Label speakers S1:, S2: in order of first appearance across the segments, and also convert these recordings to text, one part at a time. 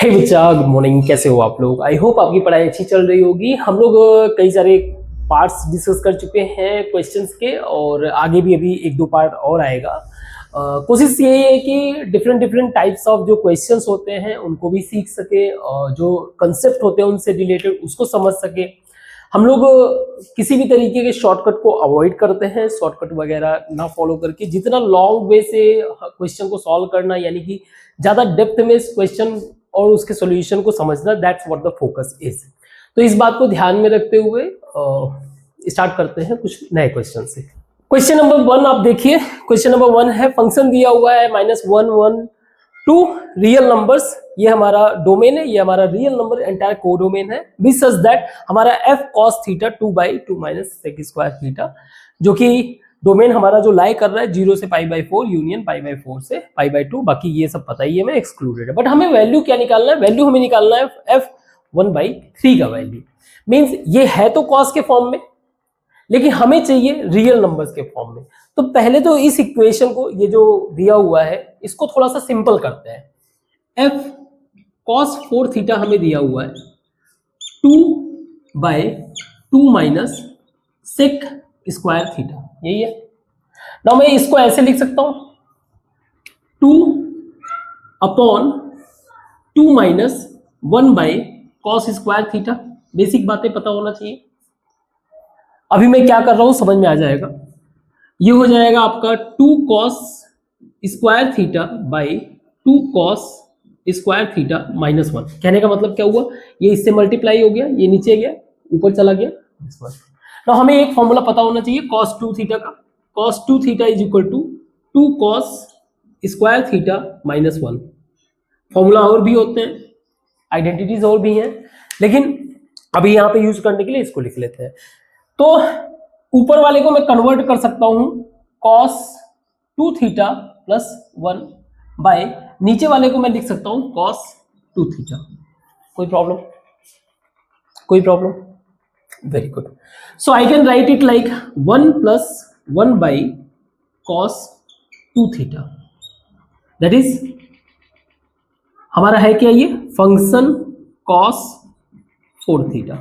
S1: हे बच्चा, good morning. कैसे हो आप लोग? आई होप आपकी पढ़ाई अच्छी चल रही होगी। हम लोग कई सारे पार्ट्स डिस्कस कर चुके हैं क्वेश्चंस के, और आगे भी अभी एक दो पार्ट और आएगा। कोशिश यही है कि डिफरेंट डिफरेंट टाइप्स ऑफ जो क्वेश्चंस होते हैं उनको भी सीख सके, और जो कंसेप्ट होते हैं उनसे रिलेटेड उसको समझ सके। हम लोग किसी भी तरीके के शॉर्टकट को अवॉइड करते हैं, शॉर्टकट वगैरह ना फॉलो करके जितना लॉन्ग वे से क्वेश्चन को सॉल्व करना, यानी कि ज़्यादा डेप्थ में इस क्वेश्चन और उसके सॉल्यूशन को समझना, that's what the focus is. तो इस बात को ध्यान में रखते हुए स्टार्ट करते हैं कुछ नए क्वेश्चन से। क्वेश्चन नंबर 1 आप देखिए। क्वेश्चन नंबर 1 है, फंक्शन दिया हुआ है -1 1 2 रियल नंबर्स। ये हमारा डोमेन है, ये हमारा रियल नंबर एंटायर कोडोमेन है। बी सच दैट हमारा f cos theta 2/2 sec square theta, जो कि डोमेन हमारा जो लाई कर रहा है 0 से π/4 यूनियन π/4 से π/2। बाकी ये सब पता ही है, मैं एक्सक्लूडेड है। बट हमें वैल्यू क्या निकालना है? वैल्यू हमें निकालना है f 1/3 का वैल्यू। मींस ये है तो cos के फॉर्म में, लेकिन हमें चाहिए रियल नंबर्स के फॉर्म में। तो पहले तो इस इक्वेशन को, ये जो दिया हुआ है, इसको थोड़ा सा सिंपल करते हैं। f cos 4 थीटा हमें दिया हुआ है 2/2 sec स्क्वायर थीटा, यही है ना। मैं इसको ऐसे लिख सकता हूं 2/2 1/cos स्क्वायर थीटा। बेसिक बातें पता होना चाहिए। अभी मैं क्या कर रहा हूं समझ में आ जाएगा। ये हो जाएगा आपका 2 cos square theta by 2 cos square थीटा -1। कहने का मतलब क्या हुआ, ये इससे मल्टीप्लाई हो गया, ये नीचे गया, ऊपर चला गया। तो हमें एक फॉर्मूला पता होना चाहिए cos 2 थीटा का। cos 2 थीटा is equal to 2 cos square थीटा -1। फॉर्मूला और भी होते हैं, आइडेंटिटीज और भी हैं, लेकिन अभी यहाँ पे यूज करने के लिए इसको लिख लेते हैं। तो ऊपर वाले को मैं कन्वर्ट कर सकता हूं cos 2 थीटा +1 बाय नीचे वाले को मैं लिख सकता हूं cos 2 थीटा। कोई प्रॉब्लम? कोई problem? Very good. So I can write it like 1 + 1 by cos 2 theta. That is हमारा है क्या, ये फंक्शन cos 4 थीटा।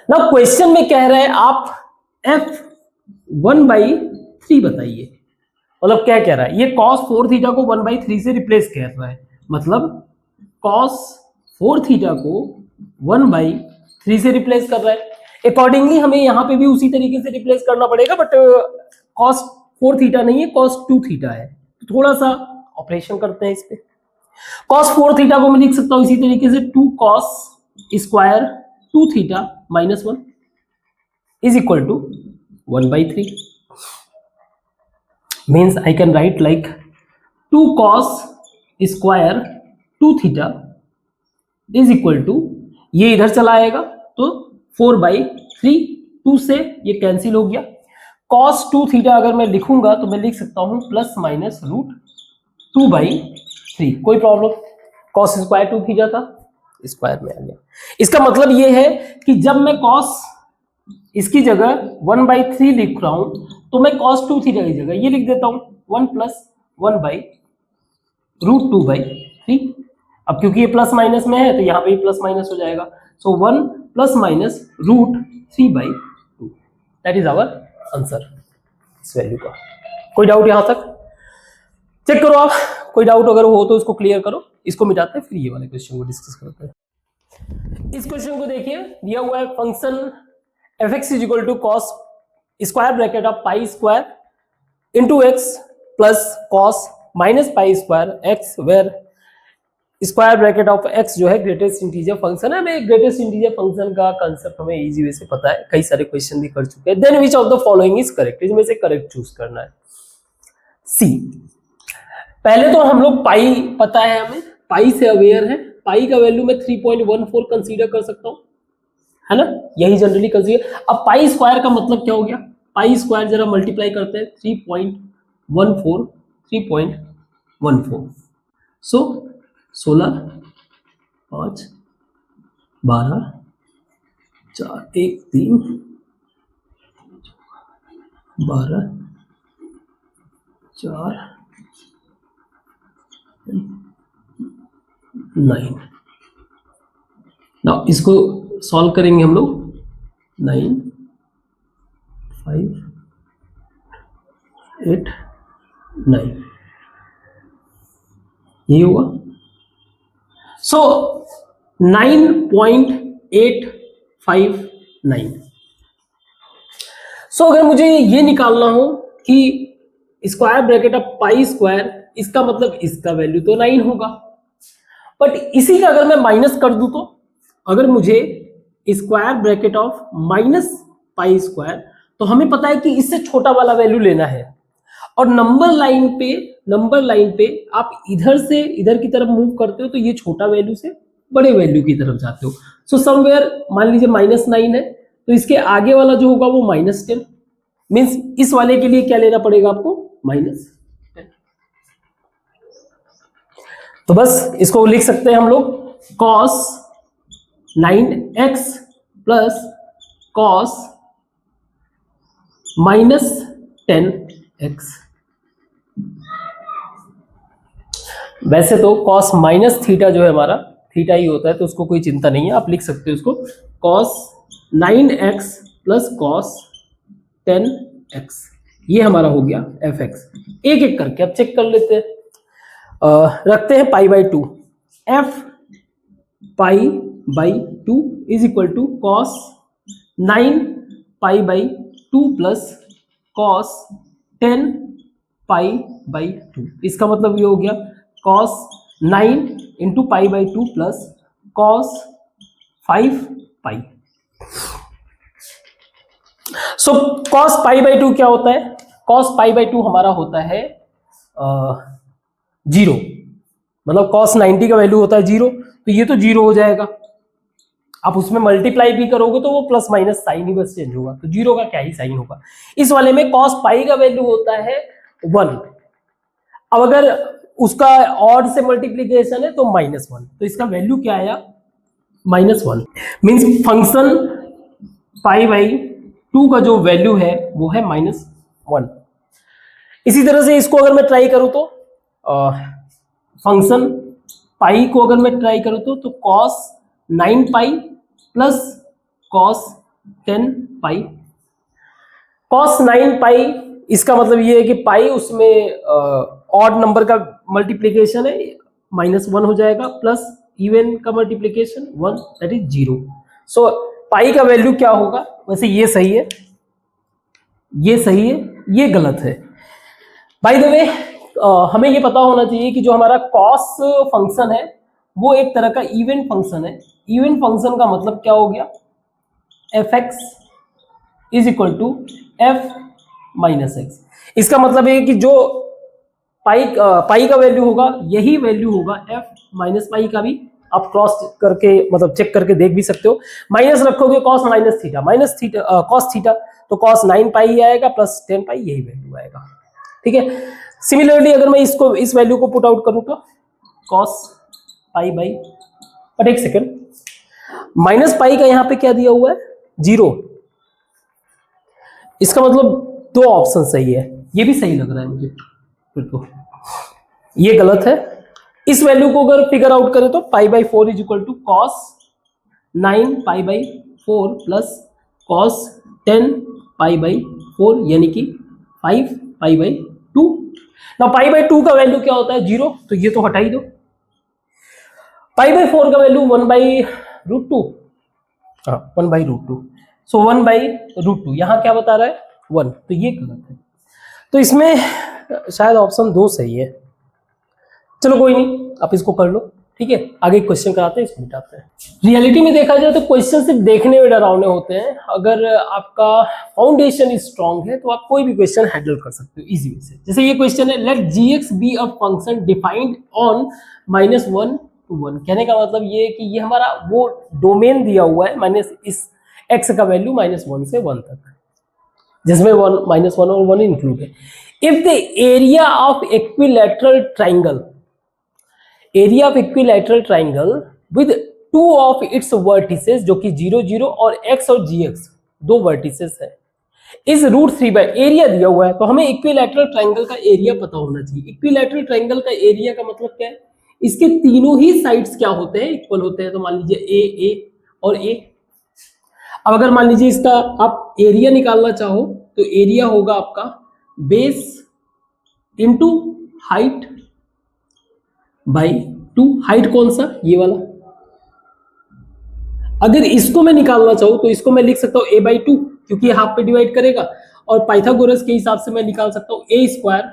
S1: ना क्वेश्चन में कह रहे हैं आप f 1/3 बताइए। मतलब क्या कह रहा है, ये cos 4 थीटा को 1/3 से रिप्लेस कर रहा है। मतलब cos 4 थीटा को 1/3 से रिप्लेस कर रहा है। अकॉर्डिंगली हमें यहाँ पे भी उसी तरीके से रिप्लेस करना पड़ेगा, बट cos 4 थीटा नहीं है, cos 2 थीटा है। तो थोड़ा सा ऑपरेशन करते हैं इस पे। cos 4 थीटा को मैं लिख सकता हूं इसी तरीके से 2 cos square 2 theta -1 is equal to 1/3। means I can write like 2 cos square 2 theta is equal to, ये इधर चला आएगा तो 4/3, 2 से ये कैंसिल हो गया। cos 2 थीटा अगर मैं लिखूंगा तो मैं लिख सकता हूं ±√2/3। कोई प्रॉब्लम? cos स्क्वायर 2 थीटा था, स्क्वायर में आ गया। इसका मतलब ये है कि जब मैं cos इसकी जगह 1/3 लिख रहा हूं तो मैं cos 2 थीटा की जगह ये लिख देता हूं 1 + 1/√2/3। अब क्योंकि ये प्लस माइनस में है तो यहाँ पे प्लस माइनस हो जाएगा। सो 1 ± √3/2। दैट इज आवर आंसर इस वैल्यू का। कोई डाउट यहां तक? चेक करो आप, कोई डाउट अगर हो तो इसको क्लियर करो। इसको मिटाते हैं, फिर ये वाले क्वेश्चन को डिस्कस करते हैं। इस क्वेश्चन को देखिए, दिया हुआ है function fx is equal to cos square bracket of pi square into x plus cos -pi square x, where square bracket of x जो है ग्रेटेस्ट इंटीजर फंक्शन है। हमें ग्रेटेस्ट इंटीजर फंक्शन का कांसेप्ट हमें इजी वे से पता है, कई सारे क्वेश्चन भी कर चुके हैं। Then which of the following is correct, इसमें से करेक्ट चूज करना है। सी, पहले तो हम लोग पाई पता है, हमें पाई से अवेयर है। पाई का वैल्यू मैं 3.14 कंसीडर कर सकता हूं, है ना, यही जनरली कंसीडर। अब पाई स्क्वायर का मतलब क्या हो गया? पाई स्क्वायर जरा मल्टीप्लाई करते हैं, 3.14 सो 16 5 12 4 1 3 12 4 9। ना इसको सॉल्व करेंगे हम लोग। 9 5 8 9 ये होगा। सो 9.859। सो अगर मुझे ये निकालना हो कि square bracket of pi square, इसका मतलब इसका वैल्यू तो 9 होगा, बट इसी का अगर मैं माइनस कर दूं तो, अगर मुझे square bracket of minus pi square, तो हमें पता है कि इससे छोटा वाला वैल्यू लेना है। और नंबर लाइन पे आप इधर से इधर की तरफ मूव करते हो तो ये छोटा वैल्यू से बड़े वैल्यू की तरफ जाते हो। सो समवेयर मान लीजिए -9 है, तो इसके आगे वाला जो होगा वो -10, मीन्स इस वाले के लिए क्या लेना पड़ेगा आपको, -10। तो बस इसको लिख सकते हैं हम लोग cos 9x plus cos -10x। वैसे तो cos माइनस थीटा जो है हमारा थीटा ही होता है, तो उसको कोई चिंता नहीं है, आप लिख सकते हो इसको cos 9x plus cos 10x। ये हमारा हो गया fx। एक एक करके अब चेक कर लेते हैं। रखते हैं π/2। f π/2 is equal to cos 9 π/2 plus cos 10 π/2। इसका मतलब ये हो गया cos 9 इंटू π/2 प्लस cos 5 π। सो cos π/2 क्या होता है, cos π/2 हमारा होता है 0, मतलब cos 90 का वैल्यू होता है 0, तो ये तो 0 हो जाएगा। आप उसमें मल्टीप्लाई भी करोगे तो वो प्लस माइनस साइन ही बस चेंज होगा, तो 0 का क्या ही साइन होगा। इस वाले में cos पाई का वैल्यू होता है 1। अब अगर उसका ऑड से मल्टीप्लीकेशन है तो -1, तो इसका वैल्यू क्या आया, -1। मीन्स फंक्शन π/2 का जो वैल्यू है वो है -1। इसी तरह से इसको अगर मैं ट्राई करूं तो फंक्शन पाई को अगर मैं ट्राई करूं तो cos 9 पाई प्लस cos 10 पाई। cos 9 पाई इसका मतलब ये है कि पाई उसमें ऑड नंबर का मल्टीप्लीकेशन है, -1 हो जाएगा, प्लस इवन का मल्टीप्लीकेशन 1, दैट इज 0। सो पाई का वैल्यू क्या होगा, वैसे ये सही है, ये सही है, ये गलत है। बाय द वे हमें ये पता होना चाहिए कि जो हमारा cos फंक्शन है वो एक तरह का इवेंट फंक्शन है। इवेंट फंक्शन का मतलब क्या हो गया, fx is equal to f minus x. इसका मतलब है कि जो पाई का वैल्यू होगा यही वैल्यू होगा f माइनस पाई का भी। आप क्रॉस करके मतलब चेक करके देख भी सकते हो। माइनस रखोगे cos minus theta cos theta, तो cos 9 पाई ही आएगा प्लस 10 पाई, यही वैल्यू आएगा। ठीक है। सिमिलरली अगर मैं इसको इस वैल्यू को पुट आउट करूं तो cos पाई बाई, बट एक सेकेंड, माइनस पाई का यहां पे क्या दिया हुआ है, 0। इसका मतलब दो ऑप्शन सही है, ये भी सही लग रहा है मुझे, फिर तो ये गलत है। इस वैल्यू को अगर फिगर आउट करें तो π/4 is equal to cos 9 π/4 plus cos 10 π/4 यानी कि 5 π/2। ना π/2 का वैल्यू क्या होता है, 0, तो ये तो हटा ही दो। π/4 का वैल्यू 1/√2, हाँ 1/√2। सो 1/√2 यहाँ क्या बता रहा है 1, तो ये गलत है। तो इसमें शायद ऑप्शन 2 सही है। चलो कोई नहीं, आप इसको कर लो, ठीक है। आगे क्वेश्चन कराते हैं, इसको मिटाते हैं। रियलिटी में देखा जाए तो क्वेश्चन सिर्फ देखने में डरावने होते हैं। अगर आपका फाउंडेशन स्ट्रांग है तो आप कोई भी क्वेश्चन हैंडल कर सकते हो इजी वे से। जैसे ये क्वेश्चन है, let gx be a function defined on -1 to 1। कहने का मतलब ये है कि ये हमारा वो डोमेन दिया हुआ है माइनस इस x का वैल्यू -1 से 1 तक, जिसमें -1 और 1 इंक्लूड है। If the area of equilateral triangle with 2 of its vertices, जो कि 0 0 और x और gx दो वर्टिसेस है, इस √3 बाय एरिया दिया हुआ है, तो हमें इक्विलैटरल ट्राइंगल का एरिया पता होना चाहिए। इक्विलैटरल ट्राइंगल का एरिया का मतलब क्या है, इसके तीनों ही साइड्स क्या होते हैं, इक्वल होते हैं। तो मान लीजिए ए और ए। अब अगर मान लीजिए इसका आप एरिया निकालना चाहो तो एरिया होगा आपका base into height by 2। Height कौन सा, ये वाला। अगर इसको मैं निकालना चाहूं तो इसको मैं लिख सकता हूं a बाई 2, क्योंकि ये हाफ पे डिवाइड करेगा। और पाइथागोरस के हिसाब से मैं निकाल सकता हूं a square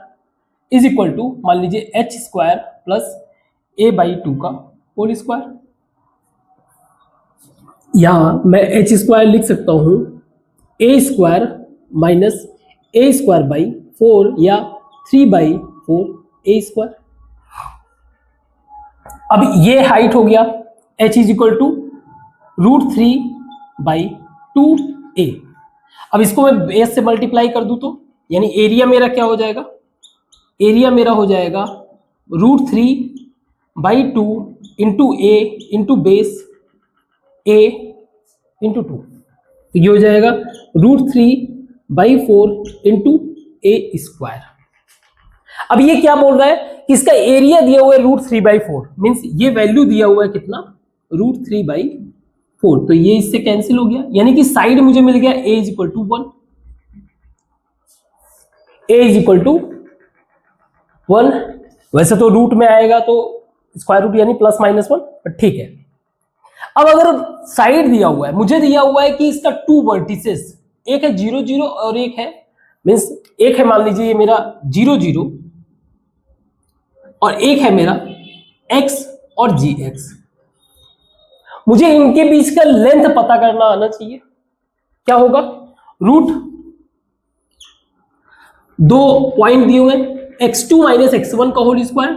S1: is equal to मान लीजिए h square plus a by 2 का होल स्क्वायर। यहां मैं h स्क्वायर लिख सकता हूं a square minus a square by 4 या 3 बाई 4 a स्क्वायर। अब ये हाइट हो गया h is equal to √3 by 2a। अब इसको मैं बेस से मल्टीप्लाई कर दूं तो यानी एरिया मेरा क्या हो जाएगा, एरिया मेरा हो जाएगा √3 by 2 into A into base a into 2। तो ये हो जाएगा √3 बाई 4 इंटू ए स्क्वायर। अब ये क्या बोल रहा है कि इसका एरिया दिया हुआ है √3 बाई 4, मीन्स ये वैल्यू दिया हुआ है कितना, √3 बाई 4। तो ये इससे कैंसिल हो गया, यानी कि साइड मुझे मिल गया a is equal to 1, a is equal to 1। वैसे तो रूट में आएगा तो स्क्वायर रूट यानी प्लस माइनस 1, बट ठीक है। अब अगर साइड दिया हुआ है, मुझे दिया हुआ है कि इसका 2 वर्टिसेस, एक है 0 0 और एक है मीन्स एक है मान लीजिए ये मेरा 0 0 और एक है मेरा x और gx। मुझे इनके बीच का लेंथ पता करना आना चाहिए। क्या होगा, रूट 2 पॉइंट दिए हुए x2 माइनस x1 का whole square,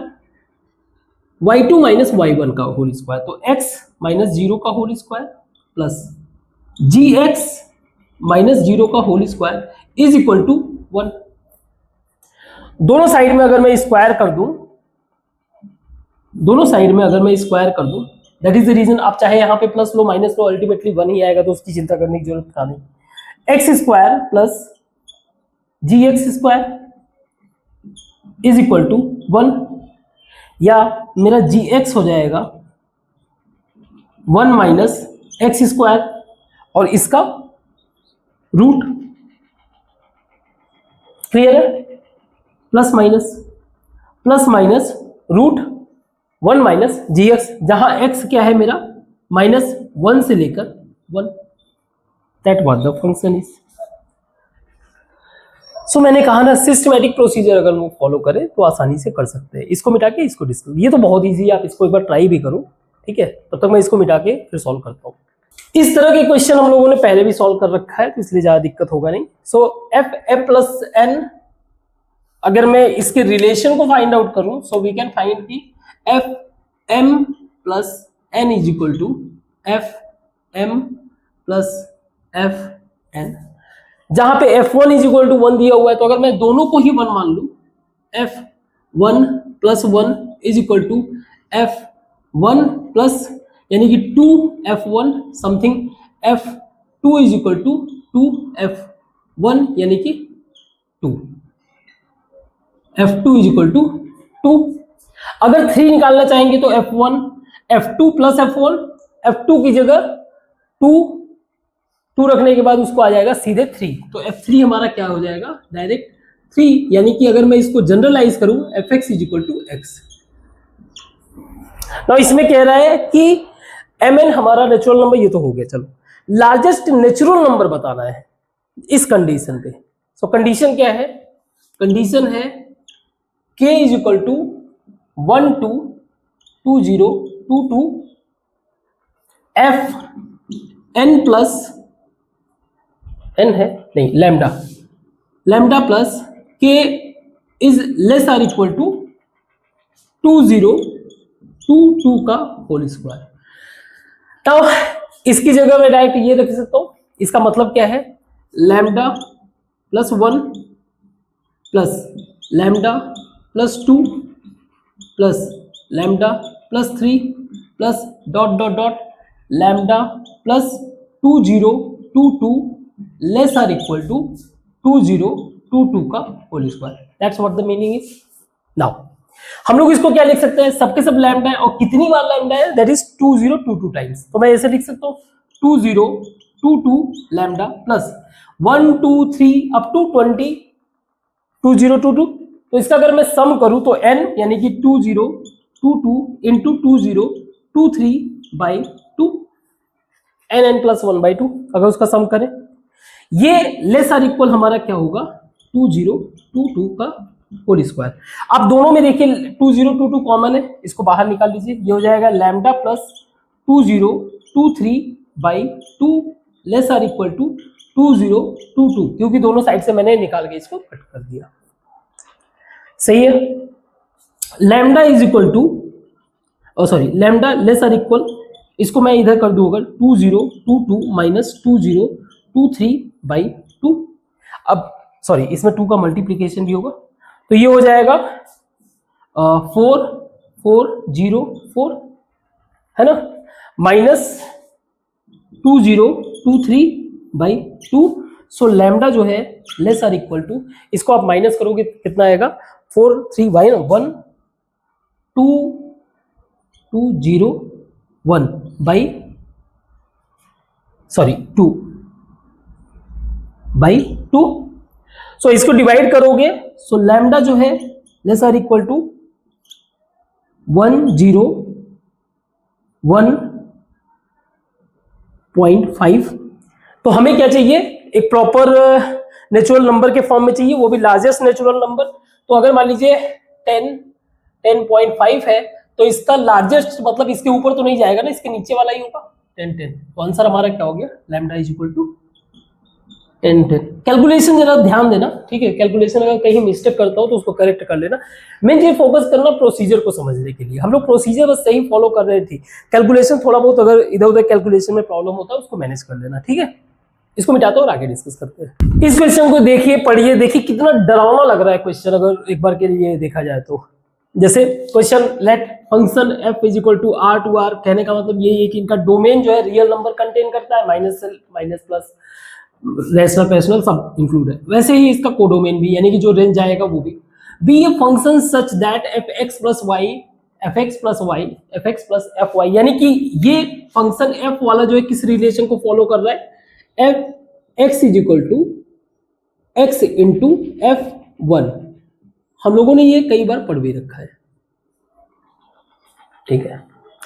S1: y2 minus y1 का होल स्क्वायर, तो x माइनस 0 का whole square plus gx minus 0 का whole square is equal to 1। दोनों साइड में अगर मैं स्क्वायर कर दूं, दोनों साइड में अगर मैं स्क्वायर कर दूं, दैट इज द रीजन। आप चाहे यहां पे प्लस लो माइनस लो, अल्टीमेटली 1 ही आएगा, तो उसकी चिंता करने की जरूरत था नहीं। X square plus g x square is equal to 1, या मेरा जी एक्स हो जाएगा 1 माइनस एक्स स्क्वायर और इसका रूट। क्लियर है, plus minus root 1 minus g x, जहां x क्या है मेरा -1 से लेकर 1, that what the function is. So मैंने कहा ना, सिस्टमैटिक प्रोसीजर अगर वो फॉलो करें तो आसानी से कर सकते हैं। इसको मिटा के इसको डिस्कस, ये तो बहुत इजी है, आप इसको एक बार ट्राई भी करो, ठीक है। तब तक मैं इसको मिटा के फिर सॉल्व करता हूँ। इस तरह के क्वेश्चन हम लोगों ने पहले भी सॉल्व कर रखा है, तो इसलिए ज्यादा दिक्कत होगा नहीं। So f m plus n, अगर मैं इसके रिलेशन को फाइंड आउट करूं, सो वी कैन फाइंड की f m plus n is equal to f m plus f n, जहां पे F1 इज इक्वल टू 1 दिया हुआ है, तो अगर मैं दोनों को ही 1 मान लूं, F1 plus 1 is equal to F1 plus यानी कि 2F1 something F2 is equal to 2F1 यानी कि 2, F2 इज इक्वल टू 2। अगर 3 निकालना चाहेंगे तो F2 प्लस F1, F2 की जगह 2 रखने के बाद उसको आ जाएगा सीधे 3, तो F3 हमारा क्या हो जाएगा, डायरेक्ट 3। यानी कि अगर मैं इसको जनरलाइज करूं, Fx is equal to x। तो इसमें कह रहा है कि Mn हमारा नेचुरल नंबर, ये तो हो गया। चलो, लार्जेस्ट नेचुरल नंबर बताना है इस कंडीशन पे। सो कंडीशन क्या है, कंडीशन है k is equal to 1 2 2 0 2 2 f n plus n है नहीं lambda plus k is less or equal to 2 0 2 2 का होल स्क्वायर। तो इसकी जगह मैं डायरेक्ट ये रख सकता हूं, इसका मतलब क्या है, lambda plus 1 plus lambda plus 2 plus lambda plus 3 plus dot dot dot lambda plus 2 0 2 2 less or equal to 2 0 2 2 का whole square. That's what the meaning is. Now हम लोग इसको क्या लिख सकते हैं, सबके सब लैम्डा है और कितनी बार लैम्डा है, दैट इज 2022 टाइम्स। तो मैं ऐसे लिख सकता हूँ 2022 लैम्डा प्लस 1 2 3 अप टू 2022। तो इसका अगर मैं सम करूं तो n यानी कि 2022 इंटू 2023/2 n प्लस 1/2 अगर उसका सम करें, ये लेस आर इक्वल हमारा क्या होगा 2022 का होल स्क्वायर। आप दोनों में देखिए 2022 कॉमन है, इसको बाहर निकाल लीजिए, ये हो जाएगा lambda plus 2023/2 less or equal to 2022, क्योंकि दोनों साइड से मैंने निकाल के इसको कट कर दिया। सही है। Lambda is equal to lambda less or equal, इसको मैं इधर कर दूंगा 2022 माइनस 2023/2। अब सॉरी इसमें 2 का मल्टीप्लीकेशन भी होगा, तो ये हो जाएगा 4404 है ना, माइनस 2023/2। सो लैम्डा जो है लेस आर इक्वल टू, इसको आप माइनस करोगे कितना आएगा 2/2 सो इसको डिवाइड करोगे, सो लैम्डा जो है लेस आर इक्वल टू 101.5। तो हमें क्या चाहिए, एक प्रॉपर नेचुरल नंबर के फॉर्म में चाहिए, वो भी लार्जेस्ट नेचुरल नंबर। तो अगर मान लीजिए 10.5 है, तो इसका लार्जेस्ट मतलब इसके ऊपर तो नहीं जाएगा ना, इसके नीचे वाला ही होगा 10. तो आंसर हमारा क्या हो गया, lambda is equal to 10. Calculation जरा ध्यान देना, ठीक है, कैलकुलेशन अगर कहीं मिस्टेक करता हो तो उसको करेक्ट कर लेना। मेन चीज फोकस करना प्रोसीजर को समझने के लिए, हम लोग प्रोसीजर बस सही फॉलो कर रहे थे, कैलकुलेशन थोड़ा बहुत अगर इधर उधर कैलकुलेशन में प्रॉब्लम होता है उसको मैनेज कर लेना, ठीक है। इसको मिटाते और आगे डिस्कस करते हैं। इस क्वेश्चन को देखिए, पढ़िए, देखिए कितना डरावना लग रहा है क्वेश्चन अगर एक बार के लिए देखा जाए तो। जैसे question let function f is equal to r to r, कहने का मतलब ये है कि इनका डोमेन जो है रियल नंबर कंटेन करता है, माइनस प्लस रेशनल पैशनल सब इंक्लूड है। वैसे ही इसका कोडोमेन भी, यानी कि जो रेंज आएगा वो भी। Be a function such that fx plus fy, यानी कि ये फंक्शन f वाला जो है किस रिलेशन को फॉलो कर रहा है, f(x) is equal to x into f(1). हम लोगों ने ये कई बार पढ़ भी रखा है, ठीक है।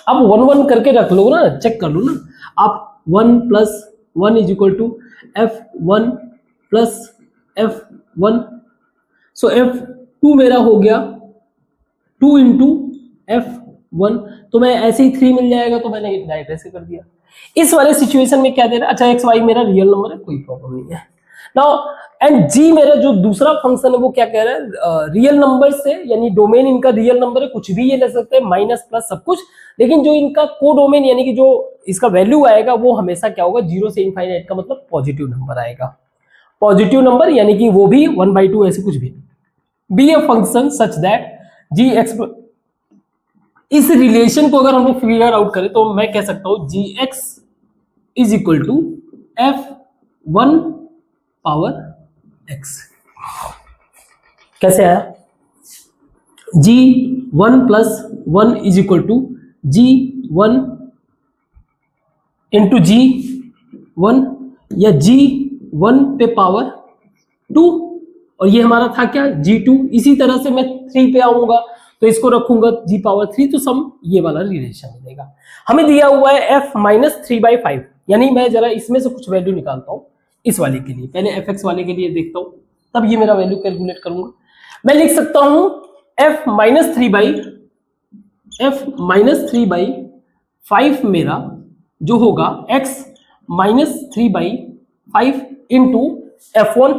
S1: अब 1 करके रख लो ना, चेक कर लो ना आप, 1 + 1 is equal to f1 plus f1। So f2 मेरा हो गया 2 इंटू f1, तो मैं ऐसे ही 3 मिल जाएगा, तो मैंने डायरेक्ट ऐसे कर दिया। इस वाले सिचुएशन में क्या दे रहा है, अच्छा x y मेरा रियल नंबर है, कोई प्रॉब्लम नहीं है। नाउ एंड g मेरा जो दूसरा फंक्शन है वो क्या कह रहा है, रियल नंबर से, यानी डोमेन इनका रियल नंबर है, कुछ भी ये ले सकते हैं, माइनस प्लस सब कुछ, लेकिन जो इनका कोडोमेन यानी कि जो इसका वैल्यू आएगा वो हमेशा क्या होगा 0 से इनफाइनाइट का मतलब पॉजिटिव नंबर आएगा, पॉजिटिव नंबर, यानी कि वो भी 1/2 ऐसे कुछ भी। Be a function such that g x, इस रिलेशन को अगर हम लोग फिगर आउट करें तो मैं कह सकता हूं g x is equal to f1 power x। कैसे आया, g1 + 1 is equal to g1 into g1 या g1 पे पावर 2, और ये हमारा था क्या g2। इसी तरह से मैं 3 पे आऊंगा तो इसको रखूंगा g⁻3, तो सम ये वाला रिलेशन मिलेगा। हमें दिया हुआ है f -3/5, यानी मैं जरा इसमें से कुछ वैल्यू निकालता हूं इस वाले के लिए, पहले fx वाले के लिए देखता हूं, तब ये मेरा वैल्यू कैलकुलेट करूंगा। मैं लिख सकता हूं f -3/5 मेरा जो होगा x -3/5 इंटू f1,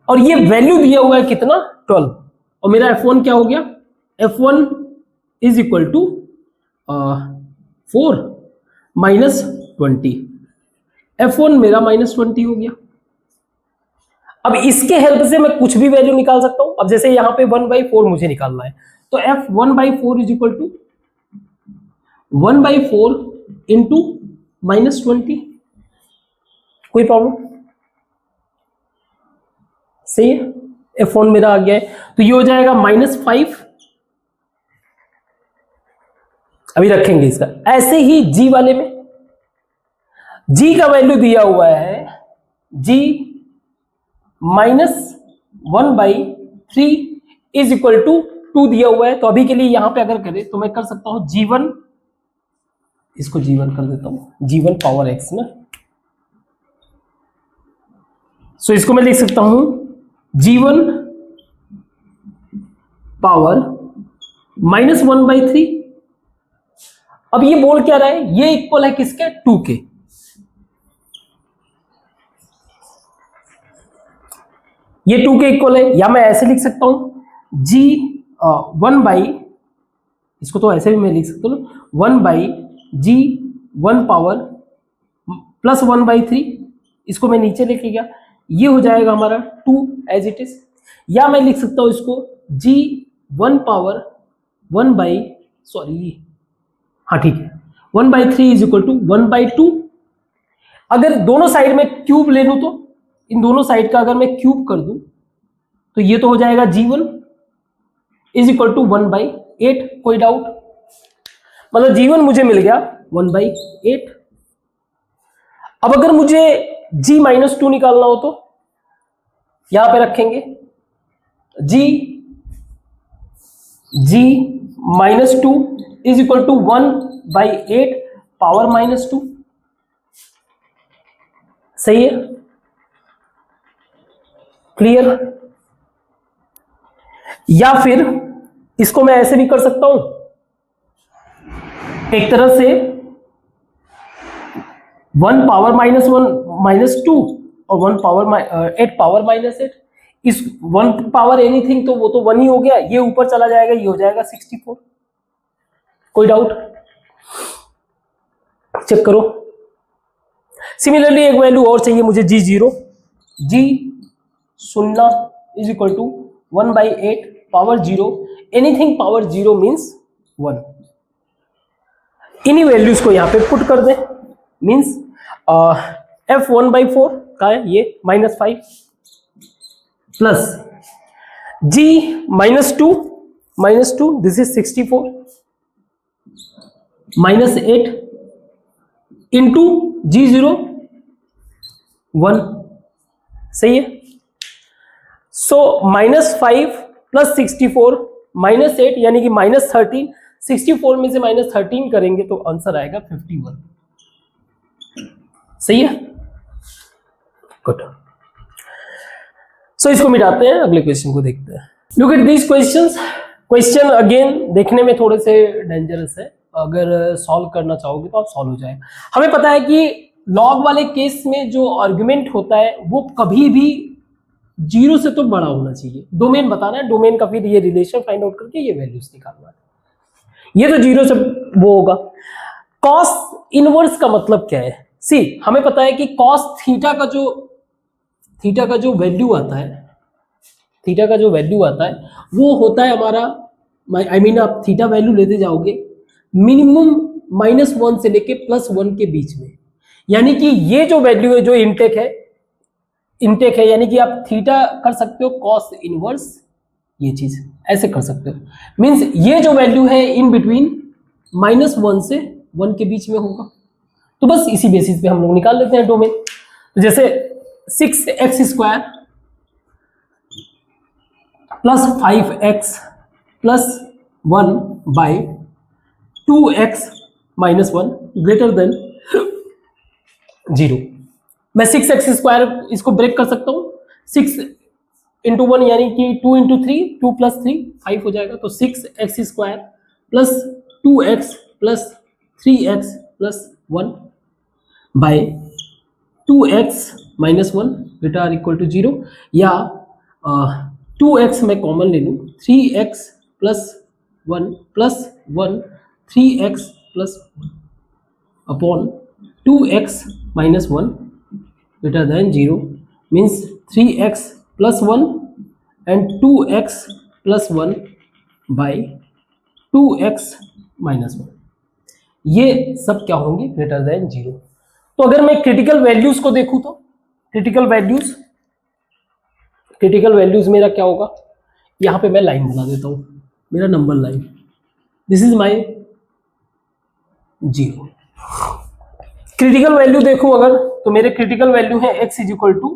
S1: और ये वैल्यू दिया हुआ है कितना 12, और मेरा f1 क्या हो गया, f1 is equal to 4 -20, f1 मेरा -20 हो गया। अब इसके हेल्प से मैं कुछ भी वैल्यू निकाल सकता हूं। अब जैसे यहां पे 1/4 मुझे निकालना है, तो f1/4 is equal to 1/4 into -20, कोई प्रॉब्लम, सही है। F1 मेरा आ गया है, तो ये हो जाएगा -5। अभी रखेंगे इसका। ऐसे ही G वाले में, G का वैल्यू दिया हुआ है, G -1/3 इज इक्वल टू 2 दिया हुआ है। तो अभी के लिए यहां पे अगर करें तो मैं कर सकता हूं G1, इसको G1 कर देता हूं, G1 पावर x ना। सो इसको मैं लिख सकता हूं G1 पावर -1/3। अब ये बोल क्या रहा है, ये इक्वल है किसके, 2 के। ये 2 के इक्वल है, या मैं ऐसे लिख सकता हूं G1 इसको तो ऐसे भी मैं लिख सकता हूं 1/G1 पावर +1/3। इसको मैं नीचे लेके गया, ये हो जाएगा हमारा 2 एज इट इज। या मैं लिख सकता हूं इसको G1 power 1/3 is equal to 1/2। अगर दोनों साइड में क्यूब ले लूं, तो इन दोनों साइड का अगर मैं क्यूब कर दूं तो ये तो हो जाएगा G1 इज इक्वल टू 1/8। कोई डाउट? मतलब G1 मुझे मिल गया 1/8। अब अगर मुझे G-2 निकालना हो तो यहां पे रखेंगे G-2 is equal to 1/8 power -2। सही है? क्लियर? या फिर इसको मैं ऐसे भी कर सकता हूं, एक तरह से 1 पावर -2 और 1 पावर 8 पावर -8। इस 1 पावर एनीथिंग तो वो तो 1 ही हो गया, ये ऊपर चला जाएगा, ये हो जाएगा 64। कोई डाउट? चेक करो। सिमिलरली एक वैल्यू और चाहिए मुझे G0 is equal to 1/8 power 0। Anything power 0 means 1। इन्हीं वैल्यूज को यहां पे पुट कर दे, मीन्स F1/4 का है ये -5 plus G-2 this is 64 -8 into G0 1। सही है? सो -5 प्लस 64 -8 यानी कि -13। 64 में से -13 करेंगे तो आंसर आएगा 51। सही है? गुड। सो इसको मिटाते हैं, अगले क्वेश्चन को देखते हैं। Look at these questions. Question again देखने में थोड़े से डेंजरस है, अगर सॉल्व करना चाहोगे तो आप सॉल्व हो जाएगा। हमें पता है कि लॉग वाले केस में जो आर्गुमेंट होता है वो कभी भी 0 से तो बड़ा होना चाहिए। डोमेन बताना है, डोमेन का फिर ये रिलेशन फाइंड आउट करके ये वैल्यूज निकालना है। ये तो 0 से वो होगा। कॉस इनवर्स का मतलब क्या है? सी, हमें पता है कि कॉस थीटा का जो वैल्यू आता है, वो होता है हमारा, आप थीटा वैल्यू लेते जाओगे मिनिमम -1 से लेके +1 के बीच में। यानी कि ये जो वैल्यू है, जो इंटेक है, यानी कि आप थीटा कर सकते हो कॉस इनवर्स, ये चीज ऐसे कर सकते हो। मींस ये जो वैल्यू है इन बिटवीन -1 से 1 के बीच में होगा। तो बस इसी बेसिस पे हम लोग निकाल लेते हैं डोमेन। तो जैसे 6x² plus 5x plus 1/2x - 1 greater than 0। मैं 6x² इसको ब्रेक कर सकता हूं, 6 × 1 यानी कि 2 × 3, 2 + 3 5 हो जाएगा। तो 6x² plus 2x plus 3x plus 1/2x - 1 greater or equal to 0। या 2x मैं कॉमन ले लूँ, 3x plus 1 plus 1 3x plus 1 upon 2x - 1 greater than 0 means 3x plus 1 and 2x plus 1 by 2x minus 1। ये सब क्या होंगे? Greater than 0। तो अगर मैं क्रिटिकल वैल्यूज को देखूं तो क्रिटिकल वैल्यूज क्रिटिकल वैल्यूज मेरा क्या होगा, यहाँ पे मैं लाइन बना देता हूँ, मेरा number line, this is my 0। Critical value देखूं अगर, तो मेरे क्रिटिकल वैल्यू है x is equal to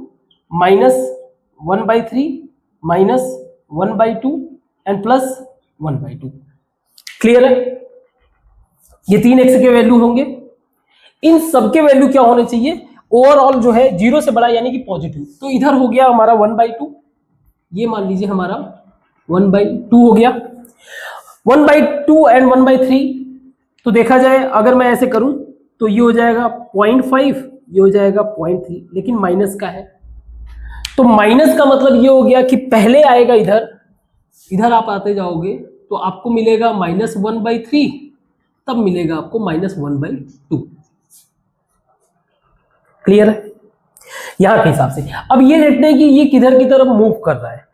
S1: -1/3 -1/2 and +1/2। Clear है? ये 3 x के वैल्यू होंगे। इन सबके वैल्यू क्या होने चाहिए, ओवरऑल जो है 0 से बड़ा यानी कि पॉजिटिव। तो इधर हो गया हमारा 1/2, ये मान लीजिए हमारा 1/2 हो गया। 1/2 एंड 1/3, तो देखा जाए अगर मैं ऐसे करूं तो ये हो जाएगा 0.5, ये हो जाएगा 0.3, लेकिन माइनस का है। तो माइनस का मतलब ये हो गया कि पहले आएगा इधर, इधर आप आते जाओगे तो आपको मिलेगा -1/3, तब मिलेगा आपको -1/2। क्लियर है यहां के हिसाब से? अब ये देखते हैं कि ये किधर की तरफ मूव कर रहा है।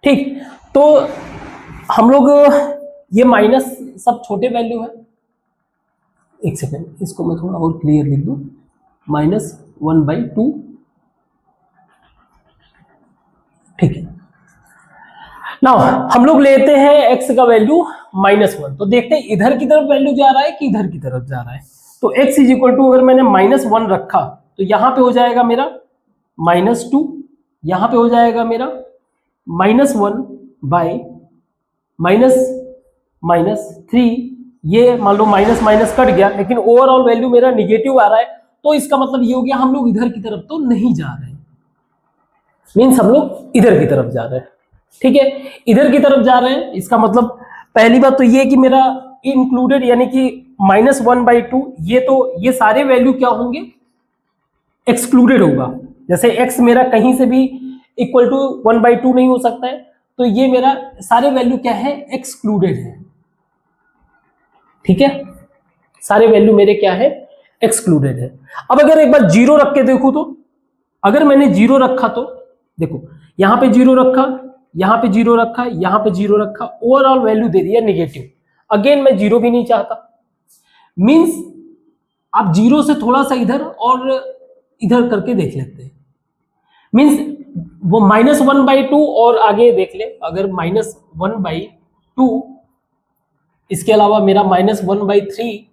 S1: ठीक, तो हम लोग ये माइनस सब छोटे वैल्यू है। एक सेकेंड, इसको मैं थोड़ा और क्लियर लिख दूं, -1/2। ठीक है, नाउ हम लोग लेते हैं x का वैल्यू -1, तो देखते हैं इधर की तरफ वैल्यू जा रहा है कि इधर की तरफ जा रहा है। तो x इज इक्वल टू, अगर मैंने -1 रखा तो यहां पे हो जाएगा मेरा -2, यहां पे हो जाएगा मेरा -1 बाय -3। ये मान लो माइनस माइनस कट गया, लेकिन ओवरऑल वैल्यू मेरा निगेटिव आ रहा है, तो इसका मतलब ये हो गया हम लोग इधर की तरफ तो नहीं जा रहे हैं, मीन्स हम लोग इधर की तरफ जा रहे हैं। ठीक है, इधर की तरफ जा रहे हैं, इसका मतलब पहली बात तो ये कि मेरा इंक्लूडेड यानी कि -1/2, ये तो ये सारे वैल्यू क्या होंगे, एक्सक्लूडेड होगा। जैसे x मेरा कहीं से भी इक्वल टू 1/2 नहीं हो सकता है, तो ये मेरा सारे वैल्यू क्या है, एक्सक्लूडेड है। ठीक है, सारे वैल्यू मेरे क्या है, एक्सक्लूडेड है। अब अगर एक बार 0 रख के देखो, तो अगर मैंने 0 रखा तो देखो यहां पे 0 रखा, यहां पे 0 रखा, यहां पे 0 रखा, ओवरऑल वैल्यू दे दिया नेगेटिव। अगेन मैं 0 भी नहीं चाहता, मींस आप 0 से थोड़ा सा इधर और इधर करके देख लेते हैं, मींस वो -1/2 और आगे देख ले, अगर -1/2, इसके अलावा मेरा -1/3,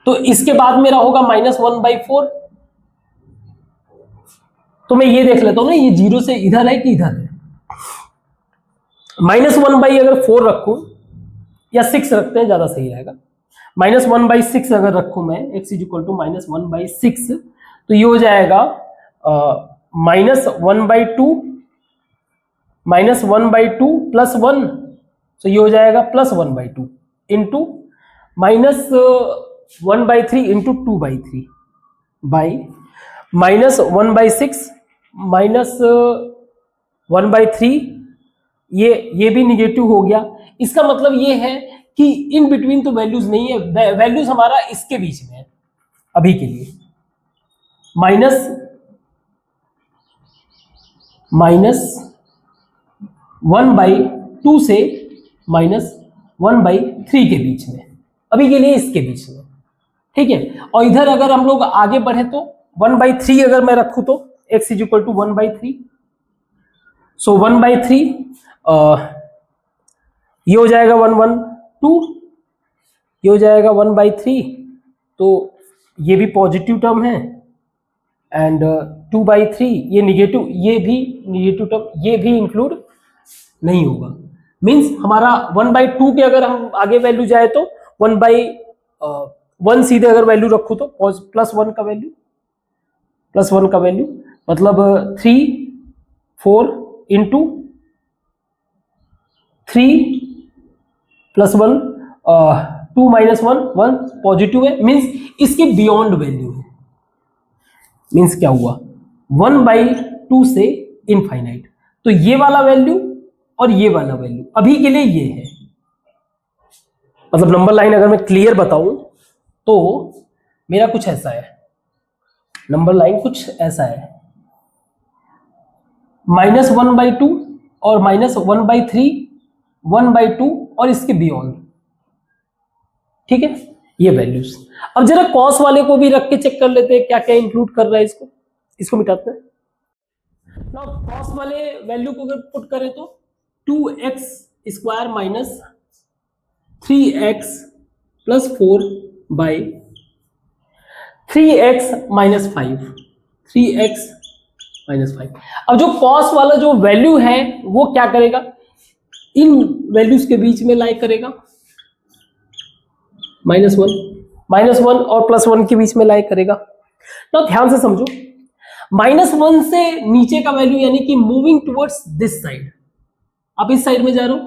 S1: तो इसके बाद मेरा होगा -1/4। तो मैं ये देख लेता हूं ना, ये 0 से इधर है कि इधर है। -1/4 रखूं या 6 रखते हैं, ज्यादा सही रहेगा। -1/6 अगर रखूं मैं, x इज इक्वल टू -1/6, तो ये हो जाएगा -1/2 प्लस 1, तो ये हो जाएगा +1/2 इंटू -1/3 इंटू 2/3 बाई -1/6 -1/3, ये भी निगेटिव हो गया। इसका मतलब ये है कि इन बिटवीन तो वैल्यूज नहीं है, वैल्यूज हमारा इसके बीच में है अभी के लिए, -1/2 से -1/3 के बीच में, अभी के लिए इसके बीच में। ठीक है, और इधर अगर हम लोग आगे बढ़े तो 1/3 अगर मैं रखूं तो x इज इक्वल टू 1/3, सो 1/3 ये हो जाएगा 1/2, ये हो जाएगा 1/3, तो ये भी पॉजिटिव टर्म है, एंड 2/3 ये निगेटिव, ये भी निगेटिव टर्म, ये भी इंक्लूड नहीं होगा। मींस हमारा 1/2 के अगर हम आगे वैल्यू जाए तो 1/1 सीधे अगर वैल्यू रखूं तो +1 का वैल्यू, मतलब 3 4 इंटू 3 + 1 2 - 1 1 पॉजिटिव है, मींस इसके बियॉन्ड वैल्यू है। मींस क्या हुआ, 1/2 से इनफाइनाइट, तो ये वाला वैल्यू और ये वाला वैल्यू अभी के लिए ये है। मतलब नंबर लाइन अगर मैं क्लियर बताऊं तो मेरा कुछ ऐसा है, नंबर लाइन कुछ ऐसा है, -1/2 और -1/3, 1/2 और इसके बियॉन्ड। ठीक है, ये वैल्यूज। अब जरा कॉस वाले को भी रख के चेक कर लेते हैं क्या क्या इंक्लूड कर रहा है, इसको मिटाते हैं। नाउ कॉस वाले वैल्यू को अगर पुट करें तो 2x square minus 3x plus 4 by 3x minus 5, 3x minus 5। अब जो कॉस वाला जो वैल्यू है वो क्या करेगा, इन वैल्यूज के बीच में लाई करेगा, -1 और +1 के बीच में लाई करेगा। तो ध्यान से समझो, -1 से नीचे का वैल्यू यानी कि मूविंग टुवर्ड्स दिस साइड, आप इस साइड में जा रहे हो,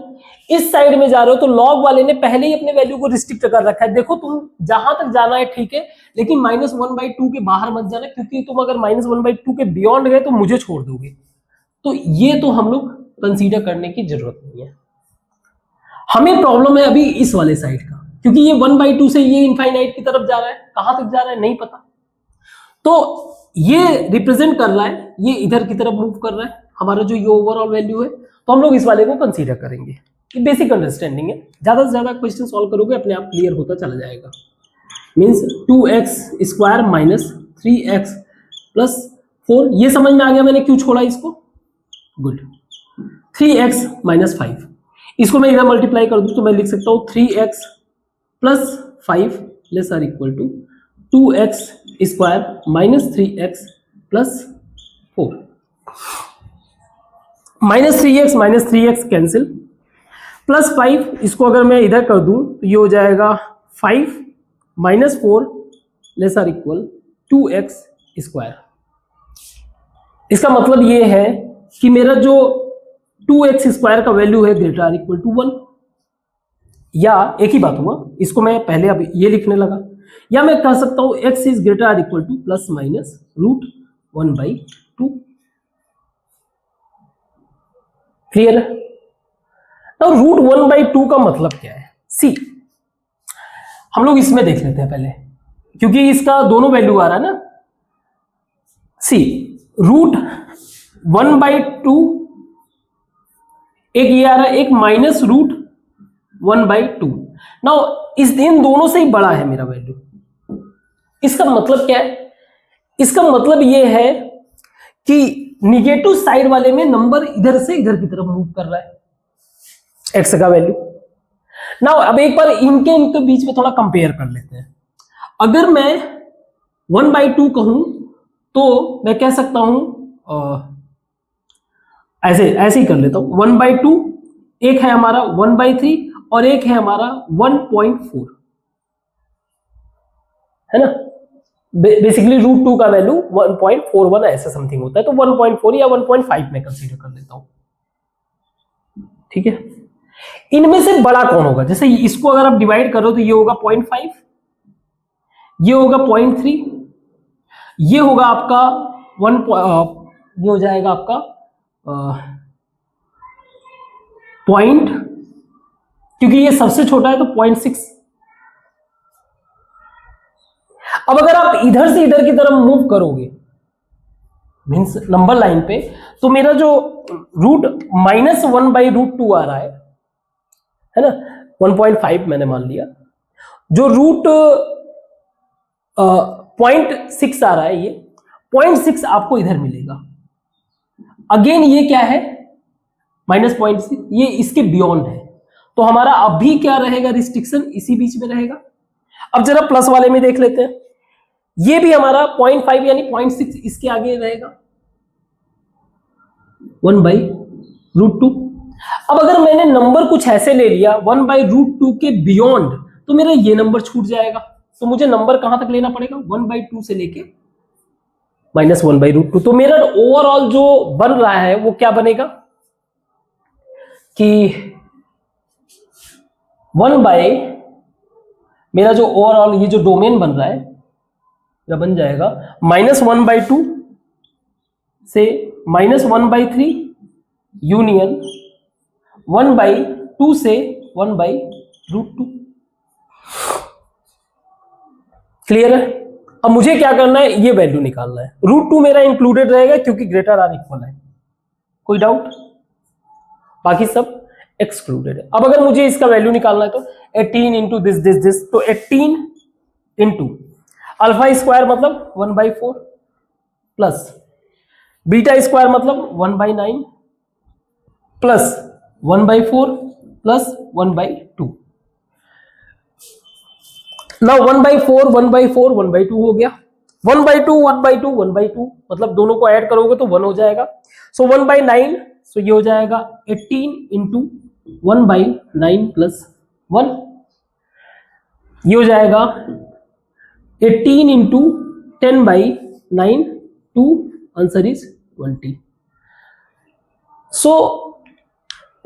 S1: इस साइड में जा रहे हो, तो लॉग वाले ने पहले ही अपने वैल्यू को रिस्ट्रिक्ट कर रखा है। देखो तुम जहां तक जाना है ठीक है, लेकिन -1/2 के बाहर मत जाना, क्योंकि तुम अगर -1/2 के बियॉन्ड गए तो मुझे छोड़ दोगे। तो ये तो हम लोग कंसीडर करने की जरूरत नहीं है। हमें प्रॉब्लम है अभी इस वाले साइड का, क्योंकि ये 1/2 से ये इनफाइनाइट की तरफ जा रहा है, कहां तक जा रहा है नहीं पता। तो ये रिप्रेजेंट कर रहा है, ये इधर की तरफ मूव कर रहा है, हमारा जो ये ओवरऑल वैल्यू है, तो हम लोग इस वाले को कंसीडर करेंगे। ये बेसिक अंडरस्टैंडिंग है, ज्यादा से ज्यादा क्वेश्चन सॉल्व करोगे अपने आप क्लियर होता चला जाएगा। Means 2x square minus 3x plus 4, ये समझ में आ गया मैंने क्यों छोड़ा इसको, गुड। 3x माइनस 5, इसको मैं इधर मल्टीप्लाई कर दूं तो मैं लिख सकता हूं 3x plus 5 less or equal to 2x square minus 3x plus 4। -3x cancel, plus 5, इसको अगर मैं इधर कर दूं तो ये हो जाएगा 5 minus 4 less or equal 2x square. इसका मतलब ये है कि मेरा जो 2x स्क्वायर का वैल्यू है ग्रेटर आर इक्वल टू 1, या एक ही बात हुआ, इसको मैं पहले अब ये लिखने लगा, या मैं कह सकता हूं x is greater or equal to plus minus √1/2। Clear है? तो √1/2 का मतलब क्या है, सी हम लोग इसमें देख लेते हैं पहले, क्योंकि इसका दोनों वैल्यू आ रहा है ना। सी √1/2, एक ये आ रहा है, एक -√1/2। नाउ इन दोनों से ही बड़ा है मेरा वैल्यू। इसका मतलब क्या है, इसका मतलब ये है कि निगेटिव साइड वाले में नंबर इधर से इधर की तरफ मूव कर रहा है, एक्स का वैल्यू। नाउ अब एक बार इनके बीच में थोड़ा कंपेयर कर लेते हैं। अगर मैं 1/2 कहूं तो मैं कह सकता हूं ऐसे ही कर लेता हूं, 1/2, एक है हमारा 1/3 और एक है हमारा 1.4, है ना। बेसिकली √2 का वैल्यू 1.41 ऐसा समथिंग होता है, तो 1.4 या 1.5 में कंसीडर कर लेता हूं, ठीक है। इनमें से बड़ा कौन होगा, जैसे इसको अगर आप डिवाइड करो तो ये होगा 0.5, ये होगा 0.3, ये होगा आपका 1, ये हो जाएगा आपका पॉइंट, क्योंकि ये सबसे छोटा है तो 0.6। अब अगर आप इधर से इधर की तरफ मूव करोगे मीन्स नंबर लाइन पे, तो मेरा जो -1/√2 आ रहा है ना, 1.5 मैंने मान लिया, जो √0.6 आ रहा है, ये 0.6 आपको इधर मिलेगा। अगेन ये क्या है, -0.6, ये इसके बियॉन्ड है, तो हमारा अभी क्या रहेगा, रिस्ट्रिक्शन इसी बीच में रहेगा। अब जरा प्लस वाले में देख लेते हैं, ये भी हमारा 0.5 यानी 0.6 इसके आगे रहेगा, 1/√2। अब अगर मैंने नंबर कुछ ऐसे ले लिया 1/√2 के बियॉन्ड, तो मेरा ये नंबर छूट जाएगा। तो मुझे नंबर कहां तक लेना पड़ेगा, 1/2 से लेके -1/√2। तो मेरा ओवरऑल जो बन रहा है वो क्या बनेगा कि मेरा जो ओवरऑल ये जो डोमेन बन रहा है क्या बन जाएगा, -1/2 से -1/3 यूनियन 1/2 से 1/√2। क्लियर है? अब मुझे क्या करना है, ये वैल्यू निकालना है। √2 मेरा इंक्लूडेड रहेगा क्योंकि ग्रेटर आर इक्वल है, कोई डाउट? बाकी सब एक्सक्लूडेड है। अब अगर मुझे इसका वैल्यू निकालना है तो 18 इंटू दिस, तो 18 इंटू अल्फा स्क्वायर मतलब 1/4 प्लस बीटा स्क्वायर मतलब 1/9 प्लस 1/4 प्लस 1/2। ना 1/4 1/4 1/2 हो गया, 1/2 1/2 1/2 मतलब दोनों को ऐड करोगे तो 1 हो जाएगा। सो 1/9, सो ये हो जाएगा 18 इंटू 1/9 प्लस 1, ये हो जाएगा 18 into 10/9, 2, answer is 20। So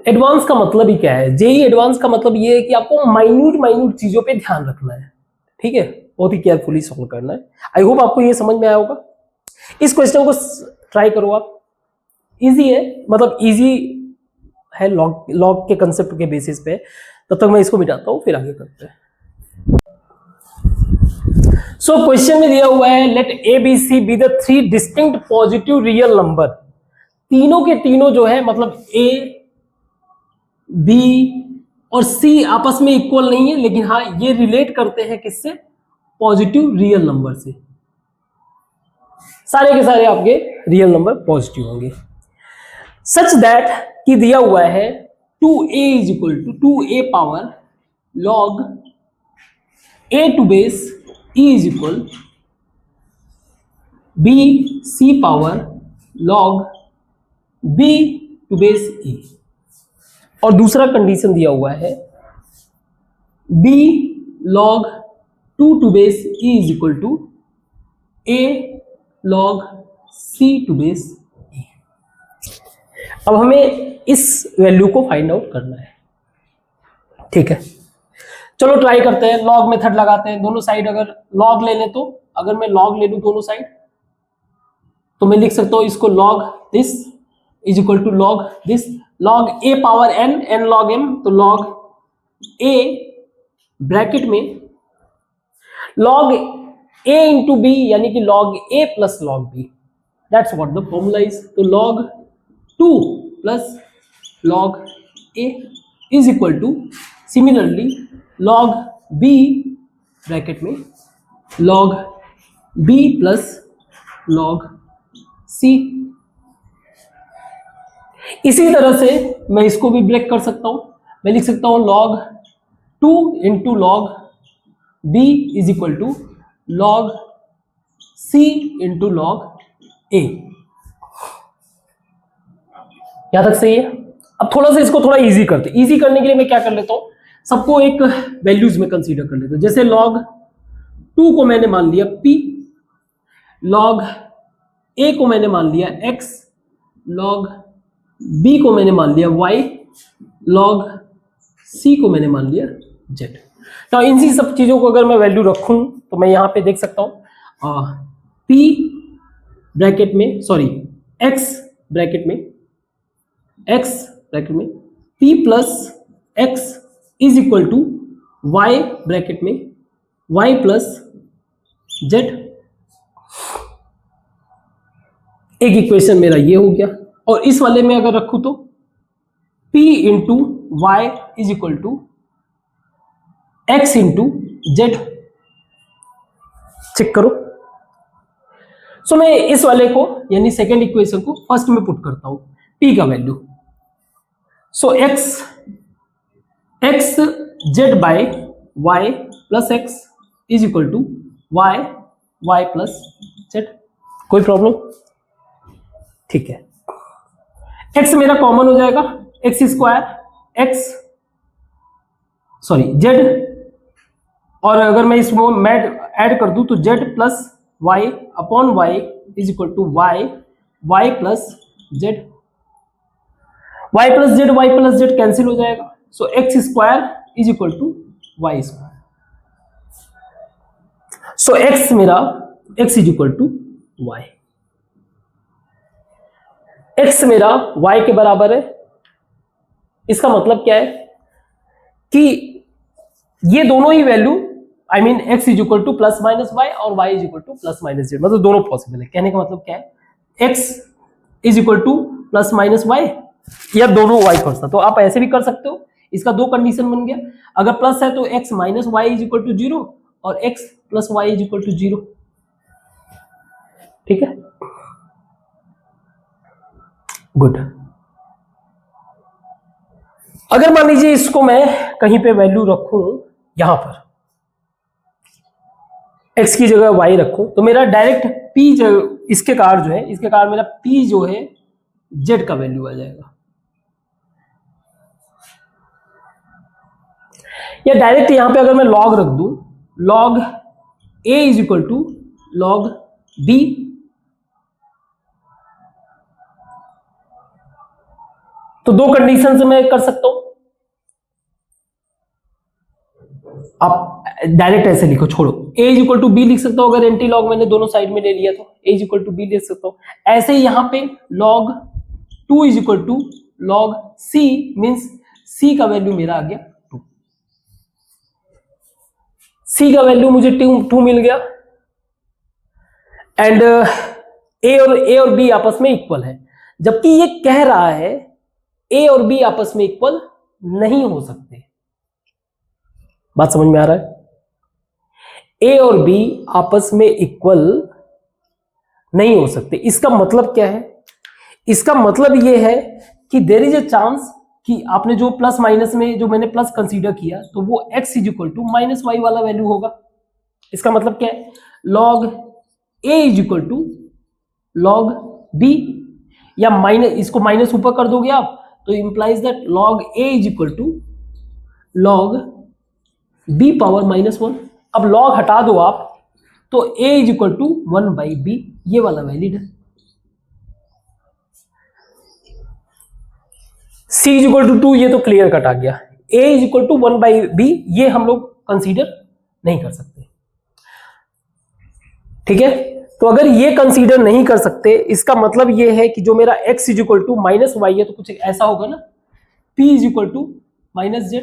S1: advance का मतलब ही क्या है, जेई एडवांस का मतलब ये है कि आपको माइन्यूट चीजों पे ध्यान रखना है, ठीक है, बहुत ही केयरफुली सॉल्व करना है। आई होप आपको ये समझ में आया होगा। इस क्वेश्चन को ट्राई करो आप, इजी है, मतलब इजी है लॉग के कंसेप्ट के बेसिस पे। तब तक मैं इसको मिटाता हूं, फिर आगे करते हैं। सो क्वेश्चन में दिया हुआ है let a b c be the 3 distinct positive real number. तीनों के तीनों जो है मतलब ए बी और सी आपस में इक्वल नहीं है, लेकिन हाँ ये रिलेट करते हैं किससे, पॉजिटिव रियल नंबर से। सारे के सारे आपके रियल नंबर पॉजिटिव होंगे। सच दैट कि दिया हुआ है 2a is equal to 2a power log a to base e is equal b c power log b to base e। और दूसरा कंडीशन दिया हुआ है b log 2 to base e is equal to a log c to base e। अब हमें इस value को find out करना है, ठीक है। चलो ट्राई करते हैं, लॉग मेथड लगाते हैं। दोनों साइड अगर लॉग ले लें तो, अगर मैं लॉग ले लूं दोनों साइड तो मैं लिख सकता हूं इसको log this is equal to log this, log a power n log m, तो लॉग a ब्रैकेट में लॉग a इंटू बी यानी कि log a plus log b, that's what the formula is. तो log 2 plus log a is equal to similarly log b bracket में log b plus log c। इसी तरह से मैं इसको भी ब्रेक कर सकता हूं, मैं लिख सकता हूं log 2 into log b is equal to log c into log a। यहां तक सही है। अब थोड़ा सा इसको थोड़ा इजी करते, इजी करने के लिए मैं क्या कर लेता हूं, सबको एक वैल्यूज में कंसीडर कर लेता हूं। जैसे log 2 को मैंने मान लिया p, log a को मैंने मान लिया x, log b को मैंने मान लिया y, log c को मैंने मान लिया z। तो इन सब चीजों को अगर मैं वैल्यू रखूं तो मैं यहां पे देख सकता हूं p ब्रैकेट में सॉरी x ब्रैकेट में p plus x is equal to y bracket में y प्लस z। एक इक्वेशन मेरा ये हो गया, और इस वाले में अगर रखूं तो p into y is equal to x into z। Check करो। सो मैं इस वाले को यानी सेकेंड इक्वेशन को फर्स्ट में पुट करता हूं, p का value. So x z by y plus x is equal to y plus z। कोई प्रॉब्लम? ठीक है, x मेरा कॉमन हो जाएगा, x square x sorry z, और अगर मैं इसको ऐड कर दूं तो z plus y upon y is equal to y plus z। y plus z cancel हो जाएगा, so x square is equal to y square. So x मेरा x is equal to y, x मेरा y के बराबर है। इसका मतलब क्या है कि ये दोनों ही value I mean x is equal to plus minus y और y is equal to plus minus z, मतलब दोनों पॉसिबल है। कहने का मतलब क्या है, x is equal to plus minus y या दोनों y फर्स्ट था, तो आप ऐसे भी कर सकते हो। इसका दो कंडीशन बन गया, अगर प्लस है तो x minus y is equal to 0 और x plus y is equal to 0। ठीक है, गुड। अगर मान लीजिए इसको मैं कहीं पे वैल्यू रखूं, यहां पर x की जगह y रखूं, तो मेरा डायरेक्ट p जो इसके कार जो है, इसके कार मेरा p जो है z का वैल्यू आ जाएगा, या डायरेक्ट यहां पे अगर मैं लॉग रख दूं, log a is equal to log b, तो दो कंडीशन से मैं कर सकता हूं। आप डायरेक्ट ऐसे लिखो, छोड़ो, a is equal to b लिख सकता हूं, अगर एंटी लॉग मैंने दोनों साइड में ले लिया तो a is equal to b लिख सकता हूं। ऐसे ही यहां पे log 2 is equal to log c, means c का वैल्यू मेरा आ गया 2, c का वैल्यू मुझे 2 मिल गया, एंड a और b आपस में इक्वल है, जबकि ये कह रहा है a और b आपस में इक्वल नहीं हो सकते। बात समझ में आ रहा है? a और b आपस में इक्वल नहीं हो सकते। इसका मतलब क्या है? इसका मतलब यह है कि देयर इज अ चांस कि आपने जो प्लस माइनस में जो मैंने प्लस कंसीडर किया, तो वो x is equal to minus y वाला वैल्यू होगा। इसका मतलब क्या है? log a is equal to log b, या माइनस, इसको माइनस ऊपर कर दोगे आप तो implies that log a is equal to log b power -1। अब log हटा दो आप तो a is equal to 1/b, ये वाला वैलिड है। c इज इक्वल टू 2, ये तो क्लियर कट आ गया। a is equal to 1/b, ये हम लोग कंसीडर नहीं कर सकते, ठीक है। तो अगर ये कंसीडर नहीं कर सकते, इसका मतलब ये है कि जो मेरा x is equal to minus y है, तो कुछ ऐसा होगा ना, p is equal to -z।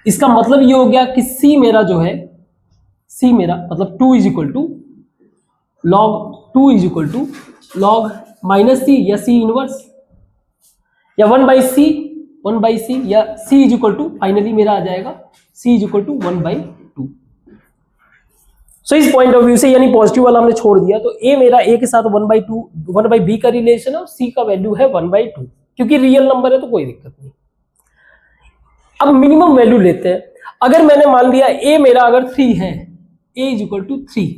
S1: इसका मतलब ये हो गया कि c मेरा जो है, c मेरा मतलब 2 is equal to log 2 is equal to log -c, या c इनवर्स, या 1/c, या c is equal to, finally मेरा आ जाएगा c is equal to 1/2। So इस पॉइंट ऑफ व्यू से, यानी पॉजिटिव वाला हमने छोड़ दिया, तो a मेरा a के साथ 1/b का रिलेशन है, और c का वैल्यू है 1/2, क्योंकि रियल नंबर है तो कोई दिक्कत नहीं। अब मिनिमम वैल्यू लेते हैं। अगर मैंने मान लिया a मेरा अगर 3 है, a इज इक्वल टू 3,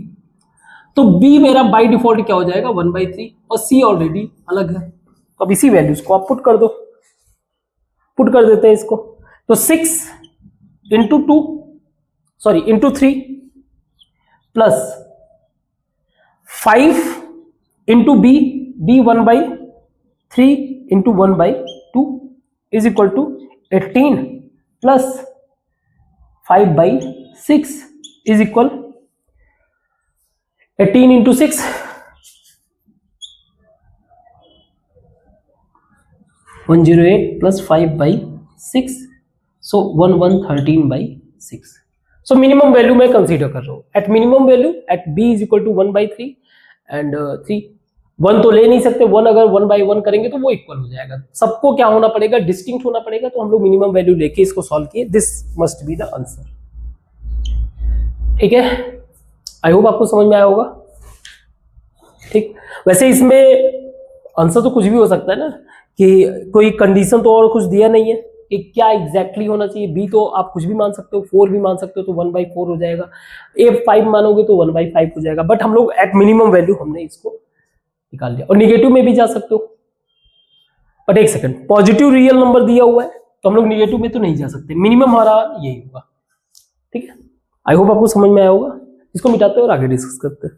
S1: तो b मेरा बाय डिफॉल्ट क्या हो जाएगा 1/3, और c ऑलरेडी अलग है। तो अब इसी वैल्यूज को आप पुट कर दो, पुट कर देते हैं इसको, तो 6 into 3 plus 5 into b 1/3 into 1/2 is equal to 18 plus 5/6 is equal 18 into 6 108 plus 5/6, so 1113/6। So minimum value मैं कंसीडर कर रहा हूं। At minimum value at b is equal to 1/3 and 3, 1 तो ले नहीं सकते, 1 अगर 1/1 करेंगे तो वो इक्वल हो जाएगा। सबको क्या होना पड़ेगा, डिस्टिंक्ट होना पड़ेगा, तो हम लोग मिनिमम वैल्यू लेके इसको सॉल्व किए। This must be the answer, ठीक है। आई होप आपको समझ में आया होगा, ठीक। वैसे इसमें आंसर तो कुछ भी हो सकता है ना, कि कोई कंडीशन तो और कुछ दिया नहीं है कि क्या एग्जैक्टली होना चाहिए। b तो आप कुछ भी मान सकते हो, 4 भी मान सकते हो, तो 1/4 हो जाएगा। a 5 मानोगे तो 1/5 हो जाएगा। बट हम लोग एट मिनिमम वैल्यू हमने इसको निकाल लिया, और निगेटिव में भी जा सकते हो। बट एक सेकंड, पॉजिटिव रियल नंबर दिया हुआ है तो हम लोग निगेटिव में तो नहीं जा सकते, मिनिमम हमारा यही होगा, ठीक है। आई होप आपको समझ में आया होगा। इसको मिटाते हैं और आगे डिस्कस करते हैं।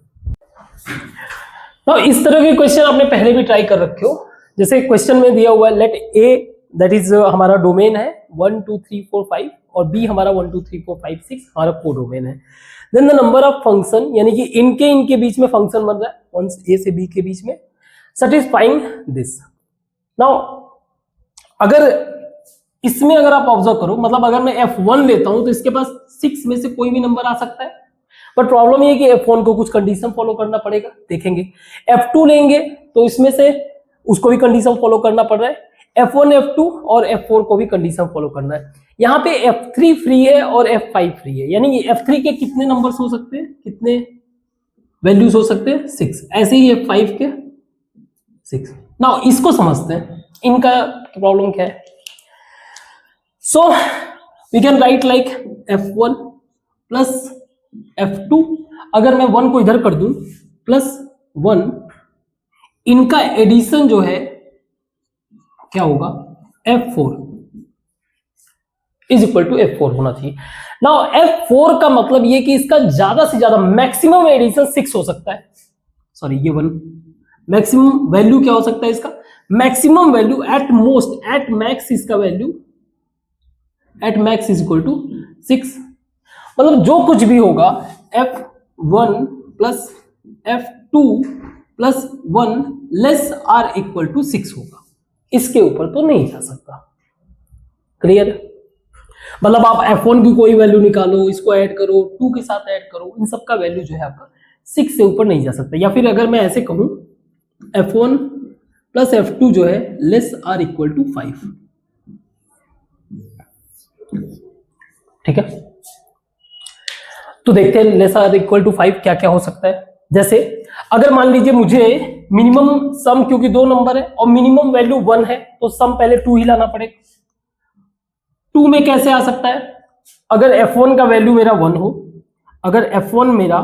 S1: तो इस तरह के क्वेश्चन आपने पहले भी ट्राई कर रखे हो। जैसे क्वेश्चन में दिया हुआ है, लेट a दैट इज हमारा डोमेन है 1 2 3 4 5, और b हमारा 1 2 3 4 5 6 हमारा को डोमेन है। Then the number of function, यानी कि इनके बीच में फंक्शन बन रहा है, वंस a से b के बीच में, सैटिस्फाइंग दिस। नाउ अगर इसमें अगर आप ऑब्जर्व करो, मतलब अगर मैं f1 लेता हूं तो इसके पास 6 में से कोई भी नंबर आ सकता है। बट प्रॉब्लम ये है कि f1 को कुछ कंडीशन फॉलो करना पड़ेगा, देखेंगे। f2 लेंगे तो इसमें से उसको भी कंडीशन फॉलो करना पड़ रहा है, f1 f2 और f4 को भी कंडीशन फॉलो करना है। यहाँ पे f3 फ्री है और f5 फ्री है, यानी f3 के कितने नंबर्स हो सकते हैं, कितने वैल्यूज हो सकते हैं, 6। ऐसे ही f5 के 6। नाउ इसको समझते हैं, इनका प्रॉब्लम क्या है। So we can write like F1 plus F2, अगर मैं 1 को इधर कर दूं प्लस 1, इनका एडिशन जो है क्या होगा, F4 is equal to F4 होना चाहिए। नाउ F4 का मतलब ये कि इसका ज्यादा से ज्यादा मैक्सिमम एडिशन 6 हो सकता है, सॉरी ये 1, मैक्सिमम वैल्यू क्या हो सकता है इसका, maximum value at most, at max इसका value at max is equal to 6, मतलब जो कुछ भी होगा F1 plus F2 plus 1 less or equal to 6 होगा, इसके ऊपर तो नहीं जा सकता। क्लियर? मतलब आप F1 की कोई वैल्यू निकालो, इसको ऐड करो, 2 के साथ ऐड करो, इन सब का वैल्यू जो है आपका 6 से ऊपर नहीं जा सकता। या फिर अगर मैं ऐसे कहूं F1 प्लस F2 जो है लेस आर इक्वल टू 5, ठीक है। तो देखते हैं लेस आर इक्वल टू 5 क्या क्या हो सकता है। जैसे अगर मान लीजिए मुझे मिनिमम सम, क्योंकि 2 नंबर है और मिनिमम वैल्यू 1 है, तो सम पहले 2 ही लाना पड़ेगा। 2 में कैसे आ सकता है, अगर F1 का वैल्यू मेरा 1 हो, अगर F1 मेरा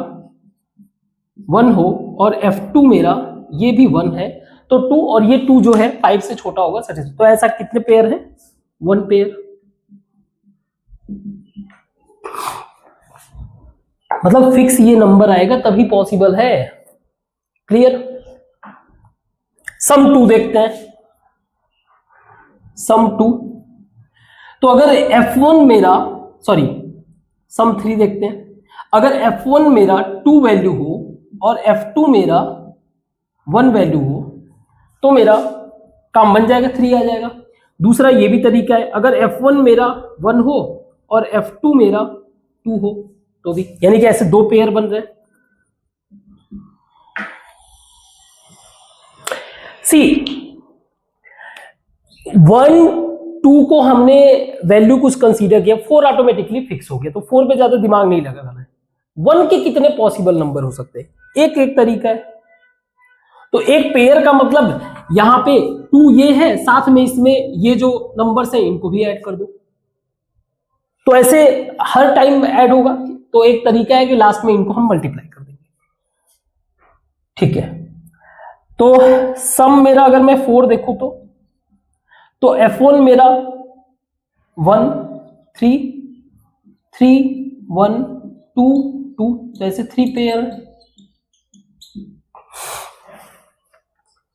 S1: 1 हो और F2 मेरा ये भी 1 है, तो 2 और ये 2 जो है 5 से छोटा होगा, तो ऐसा कितने पेयर है, 1 पेयर। मतलब फिक्स ये नंबर आएगा तभी पॉसिबल है। क्लियर? सम 2 देखते हैं, सम 2, तो अगर F1 मेरा, सॉरी सम 3 देखते हैं, अगर F1 मेरा 2 वैल्यू हो और F2 मेरा 1 वैल्यू हो, तो मेरा काम बन जाएगा, 3 आ जाएगा। दूसरा ये भी तरीका है, अगर F1 मेरा 1 हो और F2 मेरा 2 हो तो भी, यानी कि ऐसे 2 पेयर बन रहे हैं। सी 1 2 को हमने वैल्यू कुछ कंसीडर किया, 4 ऑटोमेटिकली फिक्स हो गया, तो 4 पे ज्यादा दिमाग नहीं लगाना है। 1 के कितने पॉसिबल नंबर हो सकते हैं, एक एक तरीका है। तो एक पेयर का मतलब यहां पे 2 ये है, साथ में इसमें ये जो नंबर्स हैं इनको भी ऐड कर दो, तो ऐसे हर टाइम ऐड होगा। तो एक तरीका है कि लास्ट में इनको हम मल्टीप्लाई कर देंगे, ठीक है। तो सम मेरा अगर मैं 4 देखूं तो F1 मेरा 1 3 3 1 2 2, तो ऐसे 3 पेयर,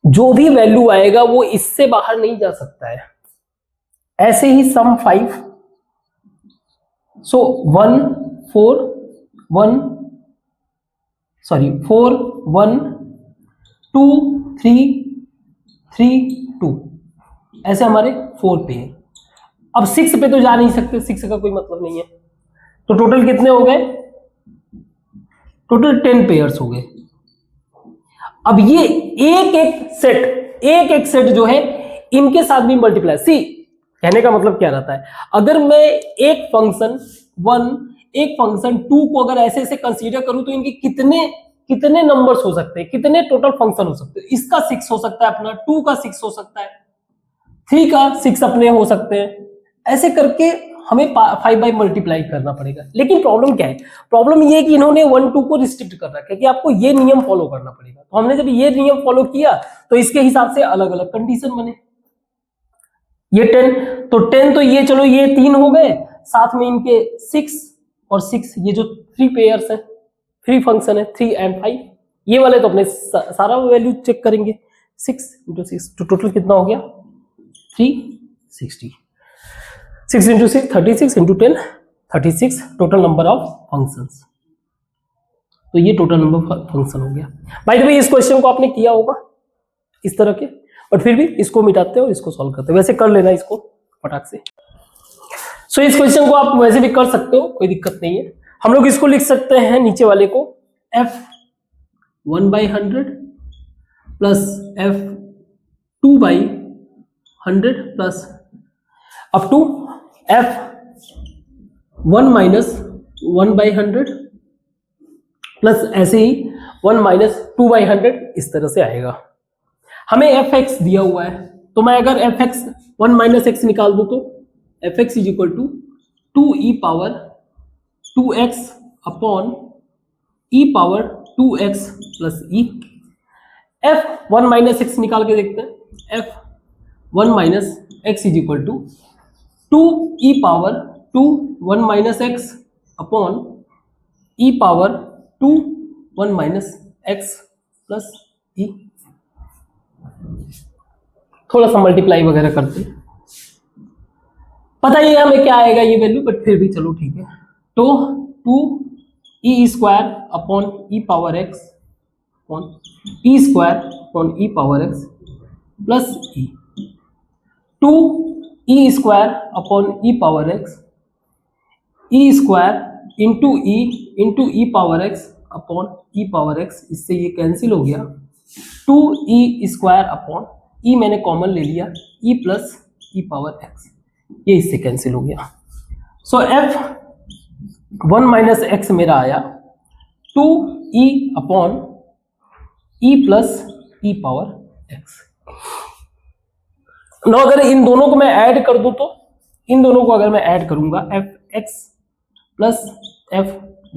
S1: जो भी वैल्यू आएगा वो इससे बाहर नहीं जा सकता है। ऐसे ही सम 5, सो 1 4 1, सॉरी 4 1 2 3 3 2, ऐसे हमारे 4 पेयर। अब 6 पे तो जा नहीं सकते, 6 का कोई मतलब नहीं है, तो टोटल कितने हो गए, टोटल 10 पेयर्स हो गए। अब ये एक एक सेट जो है इनके साथ भी मल्टीप्लाई, सी कहने का मतलब क्या रहता है, अगर मैं एक फंक्शन 1 एक फंक्शन 2 को अगर ऐसे ऐसे कंसीडर करूं तो इनके कितने नंबर्स हो सकते हैं, कितने टोटल फंक्शन हो सकते हैं। इसका 6 हो सकता है अपना, 2 का 6 हो सकता है, 3 का 6 अपने हो सकते हैं, ऐसे करके हमें 5 बाई मल्टीप्लाई करना पड़ेगा। लेकिन प्रॉब्लम क्या है, प्रॉब्लम ये है कि इन्होंने 1 2 को रिस्ट्रिक्ट कर रखा है कि आपको ये नियम फॉलो करना पड़ेगा। तो हमने जब ये नियम फॉलो किया तो इसके हिसाब से अलग अलग कंडीशन बने। ये 10, तो 10 तो ये चलो ये 3 हो गए, साथ में इनके 6 और 6, ये जो 3 पेयर्स है, 3 फंक्शन है, 3 and 5, ये वाले तो अपने सारा वैल्यू चेक करेंगे, 6 × 6, तो टोटल कितना हो गया 360, 6 × 6 36 × 10 36 टोटल नंबर ऑफ फंक्शंस। तो ये टोटल नंबर फंक्शन हो गया। बाय द वे इस क्वेश्चन को आपने किया होगा इस तरह के, बट फिर भी इसको मिटाते हैं और इसको सॉल्व करते हैं, वैसे कर लेना इसको फटाक से। सो इस क्वेश्चन को आप वैसे भी कर सकते हो, कोई दिक्कत नहीं है। हम लोग इसको लिख सकते हैं नीचे वाले को f1/100 plus f2/100 plus up to f1 minus 1/100 plus ऐसे ही 1 माइनस 2/100, इस तरह से आएगा। हमें एफ एक्स दिया हुआ है, तो मैं अगर एफ एक्स 1 माइनस एक्स निकाल दूं तो f x is equal to 2e power 2x upon e power 2x plus e. F 1 minus x निकाल के देखते हैं। F 1 minus x is equal to 2e power 2 1 minus x upon e power 2 1 minus x plus e. थोड़ा सा multiply वगैरह करते हैं, पता ही है हमें क्या आएगा ये वैल्यू, बट फिर भी चलो ठीक है। तो 2e square upon e power x upon E square upon e power x plus ई। 2e square upon e power x, E square into ई power x upon e power x, इससे ये cancel हो गया। 2e स्क्वायर अपॉन ई मैंने common ले लिया, E plus ई power x, ये इससे cancel हो गया। सो एफ 1 माइनस एक्स मेरा आया 2e अपॉन ई प्लस ई पावर एक्स। नो अगर इन दोनों को मैं ऐड कर दूं तो इन दोनों को अगर मैं ऐड करूंगा f x plus f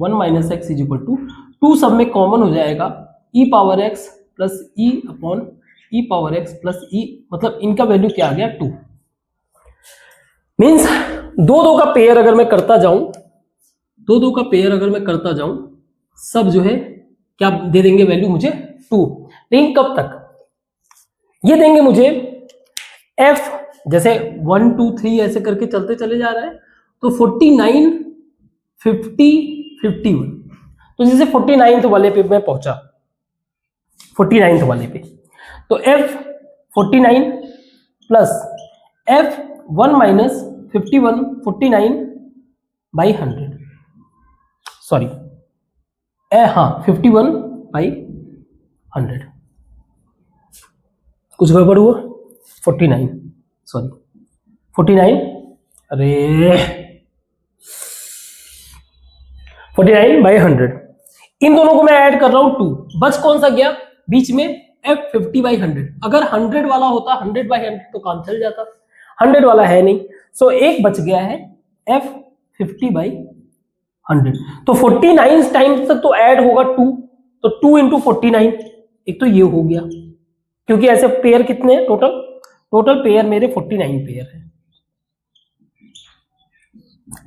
S1: 1 minus x is equal to 2 सब में कॉमन हो जाएगा, e power x plus e upon e power x plus e, मतलब इनका वैल्यू क्या आ गया 2। मीन्स दो का पेयर अगर मैं करता जाऊं, दो का पेयर अगर मैं करता जाऊं, सब जो है क्या दे देंगे वैल्यू मुझे 2। लेकिन कब तक ये देंगे मुझे f, जैसे 1 2 3 ऐसे करके चलते चले जा रहा है, तो 49 50 51, तो जैसे 49th वाले पे मैं पहुंचा, 49th वाले पे, तो f 49 plus f 1 minus 51 49 by 100, sorry हाँ 51 बाई 100, कुछ गड़बड़ हुआ, 49 सॉरी 49, अरे 49 बाई 100, इन दोनों को मैं ऐड कर रहा हूं 2, बच कौन सा गया बीच में f 50 बाई 100। अगर 100 वाला होता 100 बाई 100 तो काम चल जाता, 100 वाला है नहीं, सो एक बच गया है f 50 बाई 100। तो 49 टाइम्स तक तो ऐड होगा 2, तो 2 इंटू 49, एक तो ये हो गया, क्योंकि ऐसे पेयर कितने हैं टोटल पेयर मेरे 49 पेयर है।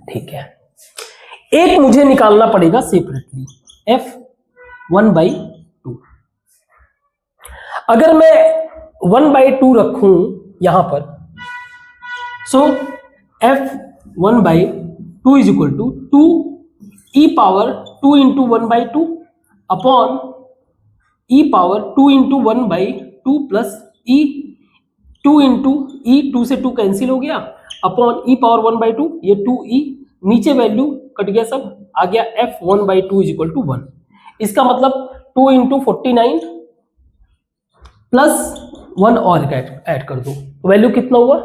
S1: ठीक है, एक मुझे निकालना पड़ेगा सेपरेटली f 1 बाई 2। अगर मैं 1 बाई 2 रखूं यहां पर, so f 1 by 2 is equal to 2 e power 2 into 1 by 2 upon e power 2 into 1 by 2 plus e 2 into e, 2 से 2 कैंसिल हो गया, अपॉन ई पावर 1 बाई 2, ये 2e, नीचे वैल्यू कट गया, सब आ गया f 1 by 2 is equal to 1। इसका मतलब 2 इंटू 49 प्लस 1 और ऐड कर दो, तो वैल्यू कितना हुआ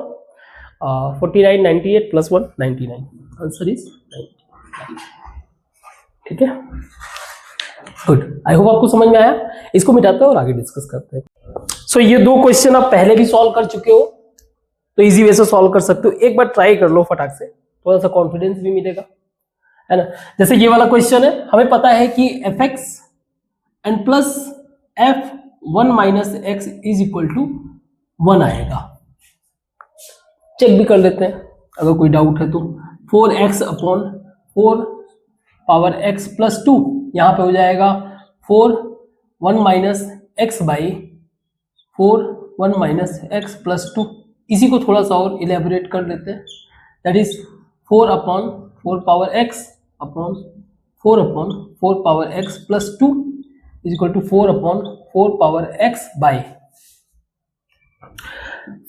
S1: 49 98 प्लस 1 99, आंसर इज 99। ठीक है, गुड, आई होप आपको समझ में आया। इसको मिटाते हैं और आगे डिस्कस करते हैं। सो ये दो क्वेश्चन आप पहले भी सॉल्व कर चुके हो, तो इजी वे से सॉल्व कर सकते हो, एक बार ट्राई कर लो फटाक से, थोड़ा सा कॉन्फिडेंस भी मिलेगा, है ना। जैसे ये वाला क्वेश्चन है, हमें पता है कि f x and plus f 1 minus x is equal to 1 आएगा। चेक भी कर लेते हैं अगर कोई डाउट है तो। 4x upon 4 power x plus 2, यहाँ पे हो जाएगा 4 1 minus x by 4 1 minus x plus 2। इसी को थोड़ा सा और इलेबोरेट कर लेते हैं, that is 4 upon 4 power x upon 4 power x plus 2 is equal to 4 upon 4 power x by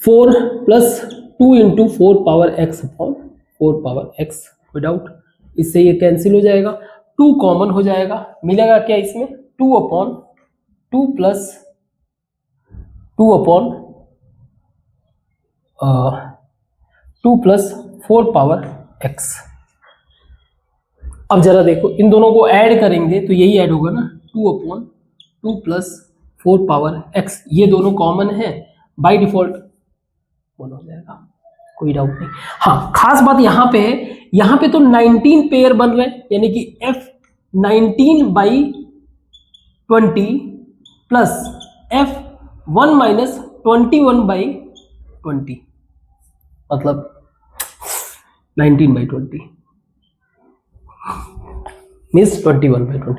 S1: 4 plus 2 into 4 power x upon 4 power x। Without इससे ये कैंसिल हो जाएगा, 2 कॉमन हो जाएगा, मिलेगा क्या इसमें 2 upon 2 plus 2 upon 2 plus 4 power x। अब जरा देखो इन दोनों को ऐड करेंगे तो यही ऐड होगा ना, 2 अपॉन 2 प्लस 4 पावर x, ये दोनों कॉमन है, बाय डिफॉल्ट 1 हो जाएगा, कोई डाउट नहीं। हाँ, खास बात यहाँ पे है, यहाँ पे तो 19 पेयर बन रहे हैं, यानी कि f 19/20 प्लस f 1 माइनस 21/20, मतलब 19/20 मीन्स 21/20।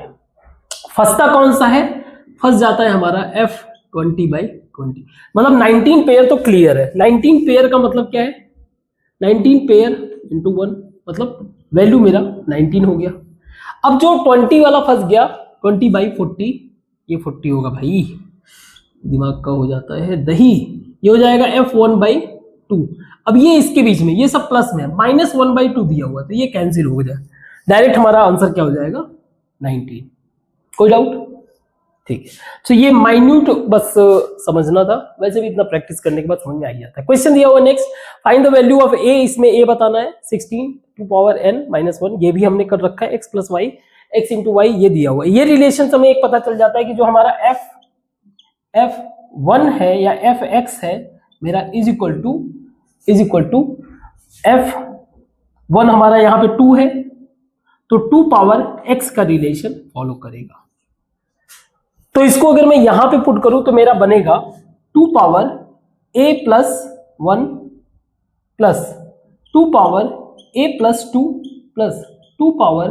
S1: फंसता कौन सा है? फंस जाता है हमारा f 20/20, मतलब 19 पेयर तो क्लियर है। 19 पेयर का मतलब क्या है? 19 पेयर इंटू 1, मतलब वैल्यू मेरा 19 हो गया। अब जो 20 वाला फंस गया, 20/40, ये 40 होगा भाई, दिमाग का हो जाता है दही, ये हो जाएगा f 1/2। अब ये इसके बीच में, ये सब प्लस में है, -1/2 दिया हुआ, तो ये कैंसिल हो जाए, डायरेक्ट हमारा आंसर क्या हो जाएगा? 19। कोई डाउट? ठीक है, तो ये माइन्यूट बस समझना था, वैसे भी इतना प्रैक्टिस करने के बाद समझ में आ जाता है। क्वेश्चन दिया हुआ next, find the value of a, इसमें a बताना है 16 टू पावर n माइनस 1, ये भी हमने कर रखा है, x plus y, x into y, ये दिया हुआ है। ये रिलेशन हमें एक पता चल जाता है कि जो हमारा f1 है या fx है मेरा इज इक्वल टू f1 हमारा यहाँ पे 2 है, तो 2 पावर x का रिलेशन फॉलो करेगा। तो इसको अगर मैं यहां पे पुट करूं तो मेरा बनेगा 2 power a plus 1 plus 2 power a plus 2 plus 2 power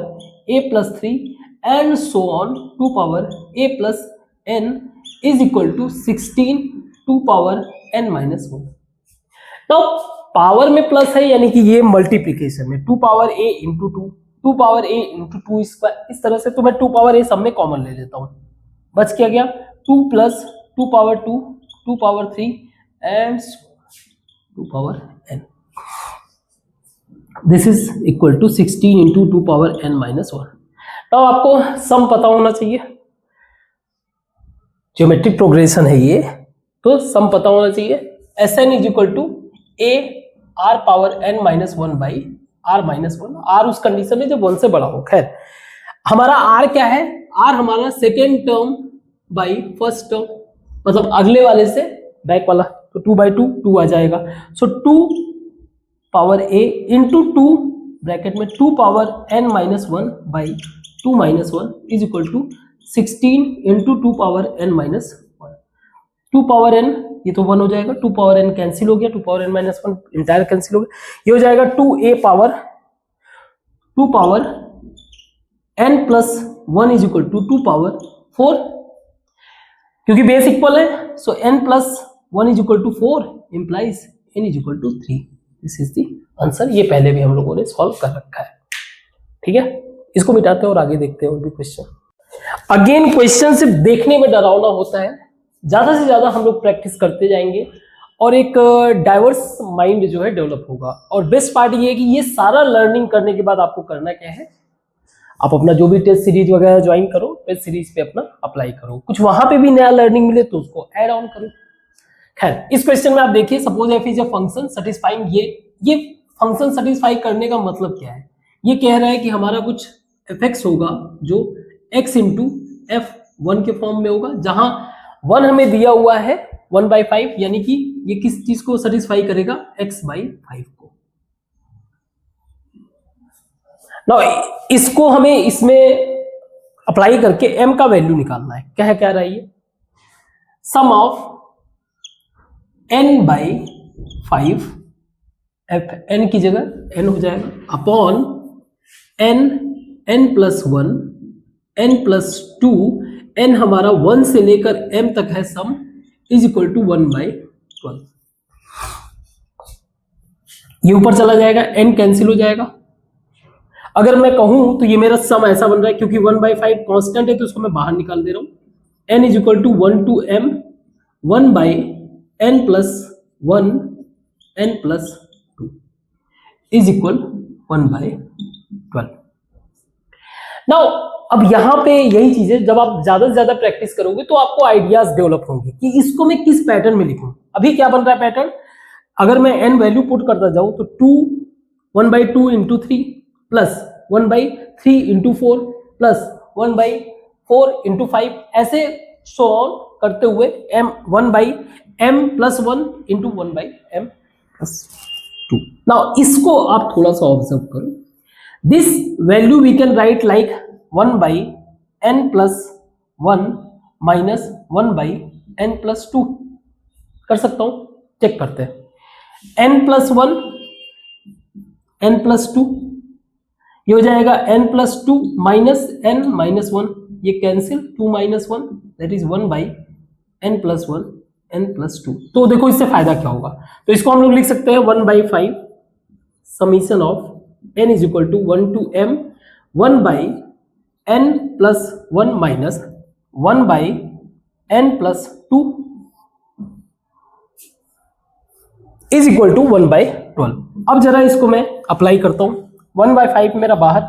S1: a plus 3 and so on 2 power a plus n is equal to 16 2 power n minus 1। Now power में प्लस है, यानी कि ये मल्टीप्लीकेशन में 2 power a into 2 power a into 2 इस तरह से, तो मैं 2 पावर a सब में कॉमन ले लेता हूं, बच क्या गया 2 plus 2 power 2 2 power 3 and 2 power n, this is equal to 16 into 2 power n minus 1। तो आपको सम पता होना चाहिए, ज्योमेट्रिक प्रोग्रेशन है ये, तो सम पता होना चाहिए। Sn is equal to a r power n minus 1 by r minus 1, r उस कंडीशन में जब 1 से बड़ा हो। खैर हमारा r क्या है? r हमारा second term by first term, मतलब अगले वाले से बैक वाला, तो 2/2 2 आ जाएगा। So 2 power a into 2 bracket में 2 power n minus 1 by 2 minus 1 is equal to 16 into 2 power n minus 1। 2 power n ये तो 1 हो जाएगा, 2 पावर n कैंसिल हो गया, 2 power n minus 1 entire cancel हो गया, ये हो जाएगा 2 power n plus 1 is equal to 2 power 4, क्योंकि बेस इक्वल है, so n plus 1 is equal to 4 implies n is equal to 3। This is the answer. ये पहले भी हम लोगों ने सॉल्व कर रखा है, ठीक है। इसको मिटाते हैं और आगे देखते हैं और भी क्वेश्चन। अगेन क्वेश्चन सिर्फ देखने में डरावना होता है, ज्यादा से ज्यादा हम लोग प्रैक्टिस करते जाएंगे और एक डाइवर्स माइंड जो है डेवलप होगा। और बेस्ट पार्ट ये है कि ये सारा लर्निंग करने के बाद आपको करना क्या है, आप अपना जो भी टेस्ट सीरीज वगैरह ज्वाइन करो, टेस्ट सीरीज पे अपना अप्लाई करो, कुछ वहां पे भी नया लर्निंग मिले तो उसको ऐड ऑन करो। खैर इस क्वेश्चन में आप देखिए, suppose f is a function satisfying, ये फंक्शन सेटिस्फाई करने का मतलब क्या है? ये कह रहा है कि हमारा कुछ fx होगा जो x इंटू f1 के फॉर्म में होगा, जहां 1 हमें दिया हुआ है 1/5, यानी कि ये किस चीज को सेटिस्फाई करेगा? x/5 को। ना इसको हमें इसमें अप्लाई करके m का वैल्यू निकालना है। क्या रहा है ये? सम ऑफ n/5, n की जगह n हो जाएगा, upon n plus 1 n plus 2, n हमारा 1 से लेकर m तक है सम, इज इक्वल टू 1/12। ये ऊपर चला जाएगा, n कैंसिल हो जाएगा। अगर मैं कहूं तो ये मेरा सम ऐसा बन रहा है, क्योंकि 1/5 कांस्टेंट है तो उसको मैं बाहर निकाल दे रहा हूं। n is equal to 1 to m 1/n प्लस 1 n plus 2 is equal 1/12। Now अब यहां पे यही चीज है, जब आप ज्यादा से ज्यादा प्रैक्टिस करोगे तो आपको आइडियाज डेवलप होंगे कि इसको मैं किस पैटर्न में लिखूं। अभी क्या बन रहा है पैटर्न, अगर मैं n वैल्यू पुट करता जाऊं तो 1/2 into 3 plus 1/3 into 4 plus 1/4 into 5, ऐसे सो ऑन करते हुए m 1/m+1 into 1/m+2। Now इसको आप थोड़ा सा ऑब्जर्व करो, this value we can write like 1/n+1 minus 1/n+2 कर सकता हूं, चेक करते हैं। n+1 n+2 ये हो जाएगा n+2 माइनस n माइनस 1, ये cancel, 2 minus 1 that is 1/n+1 n+2। तो देखो इससे फायदा क्या होगा, तो इसको हम लोग लिख सकते हैं 1/5 summation of n is equal to 1 to m 1/n+1 minus 1/n+2 is equal to 1/12। अब जरा इसको मैं अप्लाई करता हूं, 1/5 मेरा बाहर,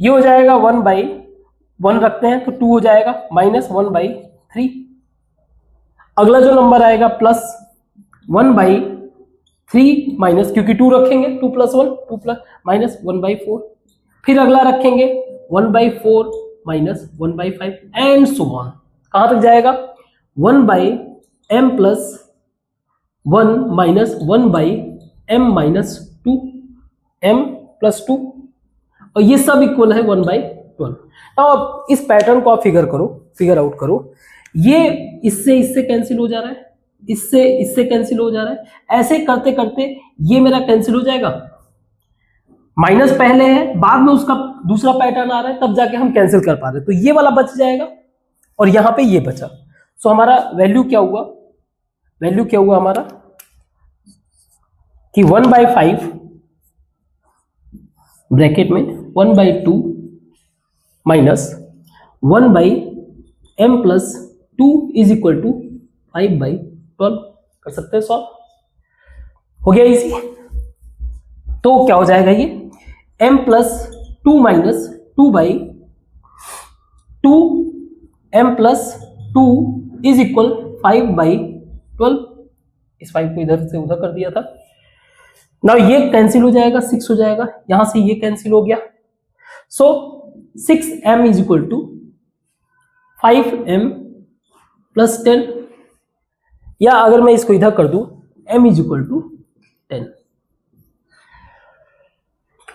S1: ये हो जाएगा 1/1 रखते हैं तो 2 हो जाएगा माइनस 1/3। अगला जो नंबर आएगा प्लस 1/3 माइनस, क्योंकि 2 रखेंगे 2 + 1 2 प्लस माइनस 1/4। फिर अगला रखेंगे 1/4 माइनस 1/5 एंड सो ऑन। कहां तक जाएगा 1/m+1 माइनस 1/m-2 m+2 और ये सब इक्वल है 1/12। अब आप इस पैटर्न को आप फिगर आउट करो, ये इससे इससे कैंसिल हो जा रहा है, इससे इससे कैंसिल हो जा रहा है, ऐसे करते करते ये मेरा कैंसिल हो जाएगा। माइनस पहले है, बाद में उसका दूसरा पैटर्न आ रहा है, तब जाके हम कैंसिल कर पा रहे हैं, तो ये वाला बच जाएगा और यहां पे ये बचा। सो हमारा वैल्यू क्या हुआ, हमारा कि 1/5 ब्रैकेट में 1/2 minus 1/m+2 is equal to 5/12 कर सकते हैं सॉल्व। हो गया इजी। तो क्या हो जाएगा ये m+2 minus 2/2 m+2 is equal 5/12। इस 5 को इधर से उधर कर दिया था। नाउ ये कैंसिल हो जाएगा, 6 हो जाएगा, यहां से ये कैंसिल हो गया। सो 6m is equal to 5m+10, या अगर मैं इसको इधर कर दूं m इज इक्वल टू 10।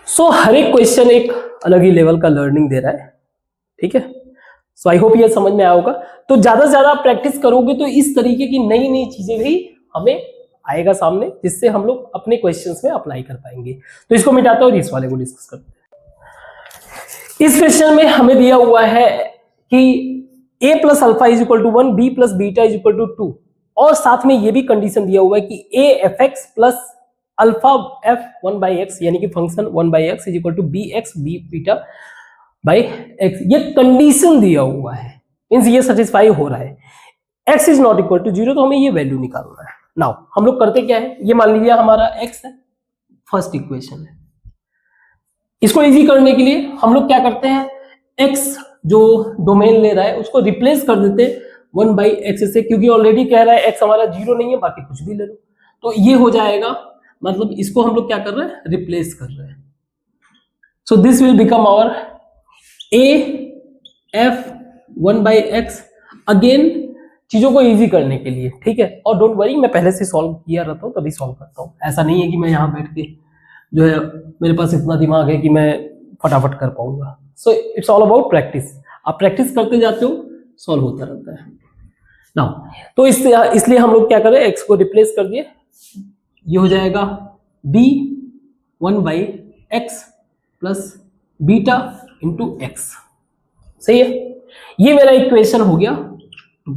S1: सो हर एक क्वेश्चन एक अलग ही लेवल का लर्निंग दे रहा है, ठीक है। सो आई होप ये समझ में आया होगा। तो ज्यादा से ज्यादा प्रैक्टिस करोगे तो इस तरीके की नई नई चीजें भी हमें आएगा सामने, जिससे हम लोग अपने क्वेश्चंस में अप्लाई कर पाएंगे। तो इसको मिटाते हैं और इस वाले को डिस्कस करते हैं। इस क्वेश्चन में हमें दिया हुआ है कि a + alpha is equal to 1, b + beta is equal to 2, और साथ में ये भी कंडीशन दिया हुआ है कि a(f(x) + अल्फा f(1/x) यानी कि function 1/x is equal to bx b(β/x), ये कंडीशन दिया हुआ है, मींस ये सेटिस्फाई हो रहा है। x is not equal to 0, तो हमें ये वैल्यू निकालना है। नाउ हम लोग करते क्या है, ये मान लीजिए हमारा x है, फर्स्ट इक्वेशन है। इसको इजी करने के लिए हम लोग क्या करते हैं, x जो डोमेन ले रहा है उसको रिप्लेस कर देते हैं 1/x से, क्योंकि ऑलरेडी कह रहा है x हमारा 0 नहीं है, बाकी कुछ भी ले लो, तो ये हो जाएगा। मतलब इसको हम लोग क्या कर रहे हैं, रिप्लेस कर रहे हैं। So this will become our a(f(1/x)। Again चीजों को इजी करने के लिए, ठीक है। और डोंट वरी, मैं पहले से सॉल्व किया रहता हूँ, तभी सॉल्व करता हूँ। ऐसा नहीं है कि मैं यहाँ बैठ के जो है मेरे पास इतना दिमाग है कि मैं फटाफट कर पाऊंगा। So it's all about practice. आप प्रैक्टिस करते जाते हो, सॉल्व होता रहता है ना। तो इसलिए हम लोग क्या करें, एक्स को रिप्लेस कर दिए, ये हो जाएगा b(1/x) plus beta into x. सही है, ये मेरा इक्वेशन हो गया 2।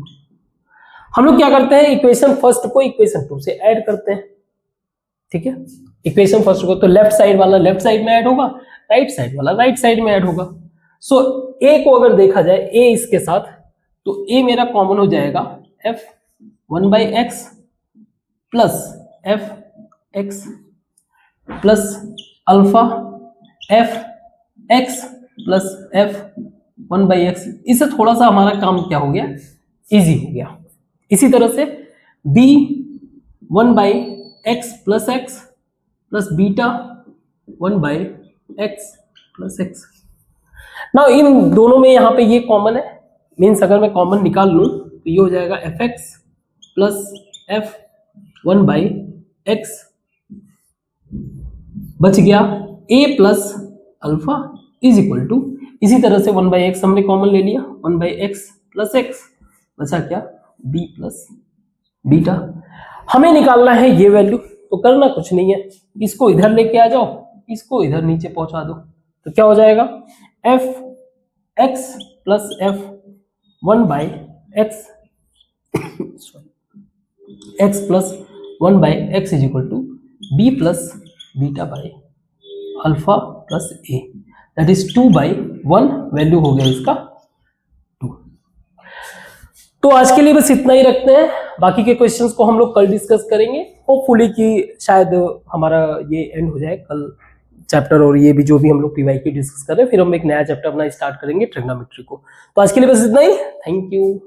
S1: हम लोग क्या करते हैं, इक्वेशन फर्स्ट को इक्वेशन 2 से ऐड करते हैं, ठीक है। इक्वेशन फर्स्ट को तो लेफ्ट साइड वाला लेफ्ट साइड में ऐड होगा, राइट साइड वाला राइट साइड में ऐड होगा। सो a को अगर देखा जाए, a इसके साथ, तो a मेरा कॉमन हो जाएगा f(1/x) plus f(x) plus alpha f(x) plus f(1/x)। इससे थोड़ा सा हमारा काम क्या हो गया, इजी हो गया। इसी तरह से b(1/x) plus x plus beta 1/x plus x। Now in दोनों में यहाँ पे ये कॉमन है, मीन्स अगर मैं कॉमन निकाल लूं तो ये हो जाएगा f x plus f 1/x बच गया a plus alpha is equal to, इसी तरह से 1/x हमने कॉमन ले लिया, 1/x प्लस x बचा क्या b प्लस बीटा। हमें निकालना है ये वैल्यू, तो करना कुछ नहीं है, इसको इधर लेके आ जाओ, इसको इधर नीचे पहुंचा दो, तो क्या हो जाएगा f x plus f 1/x x plus 1/x is equal to b plus beta by alpha plus a, that is 2/1, value हो गया इसका 2। तो आज के लिए बस इतना ही रखते हैं, बाकी के क्वेश्चंस को हम लोग कल डिस्कस करेंगे, होपफुली कि शायद हमारा ये एंड हो जाए कल चैप्टर, और ये भी जो भी हम लोग पीवाई की डिस्कस कर रहे हैं, फिर हम एक नया चैप्टर अपना स्टार्ट करेंगे ट्रिग्नोमेट्री को। तो आज के लिए बस इतना ही, थैंक यू।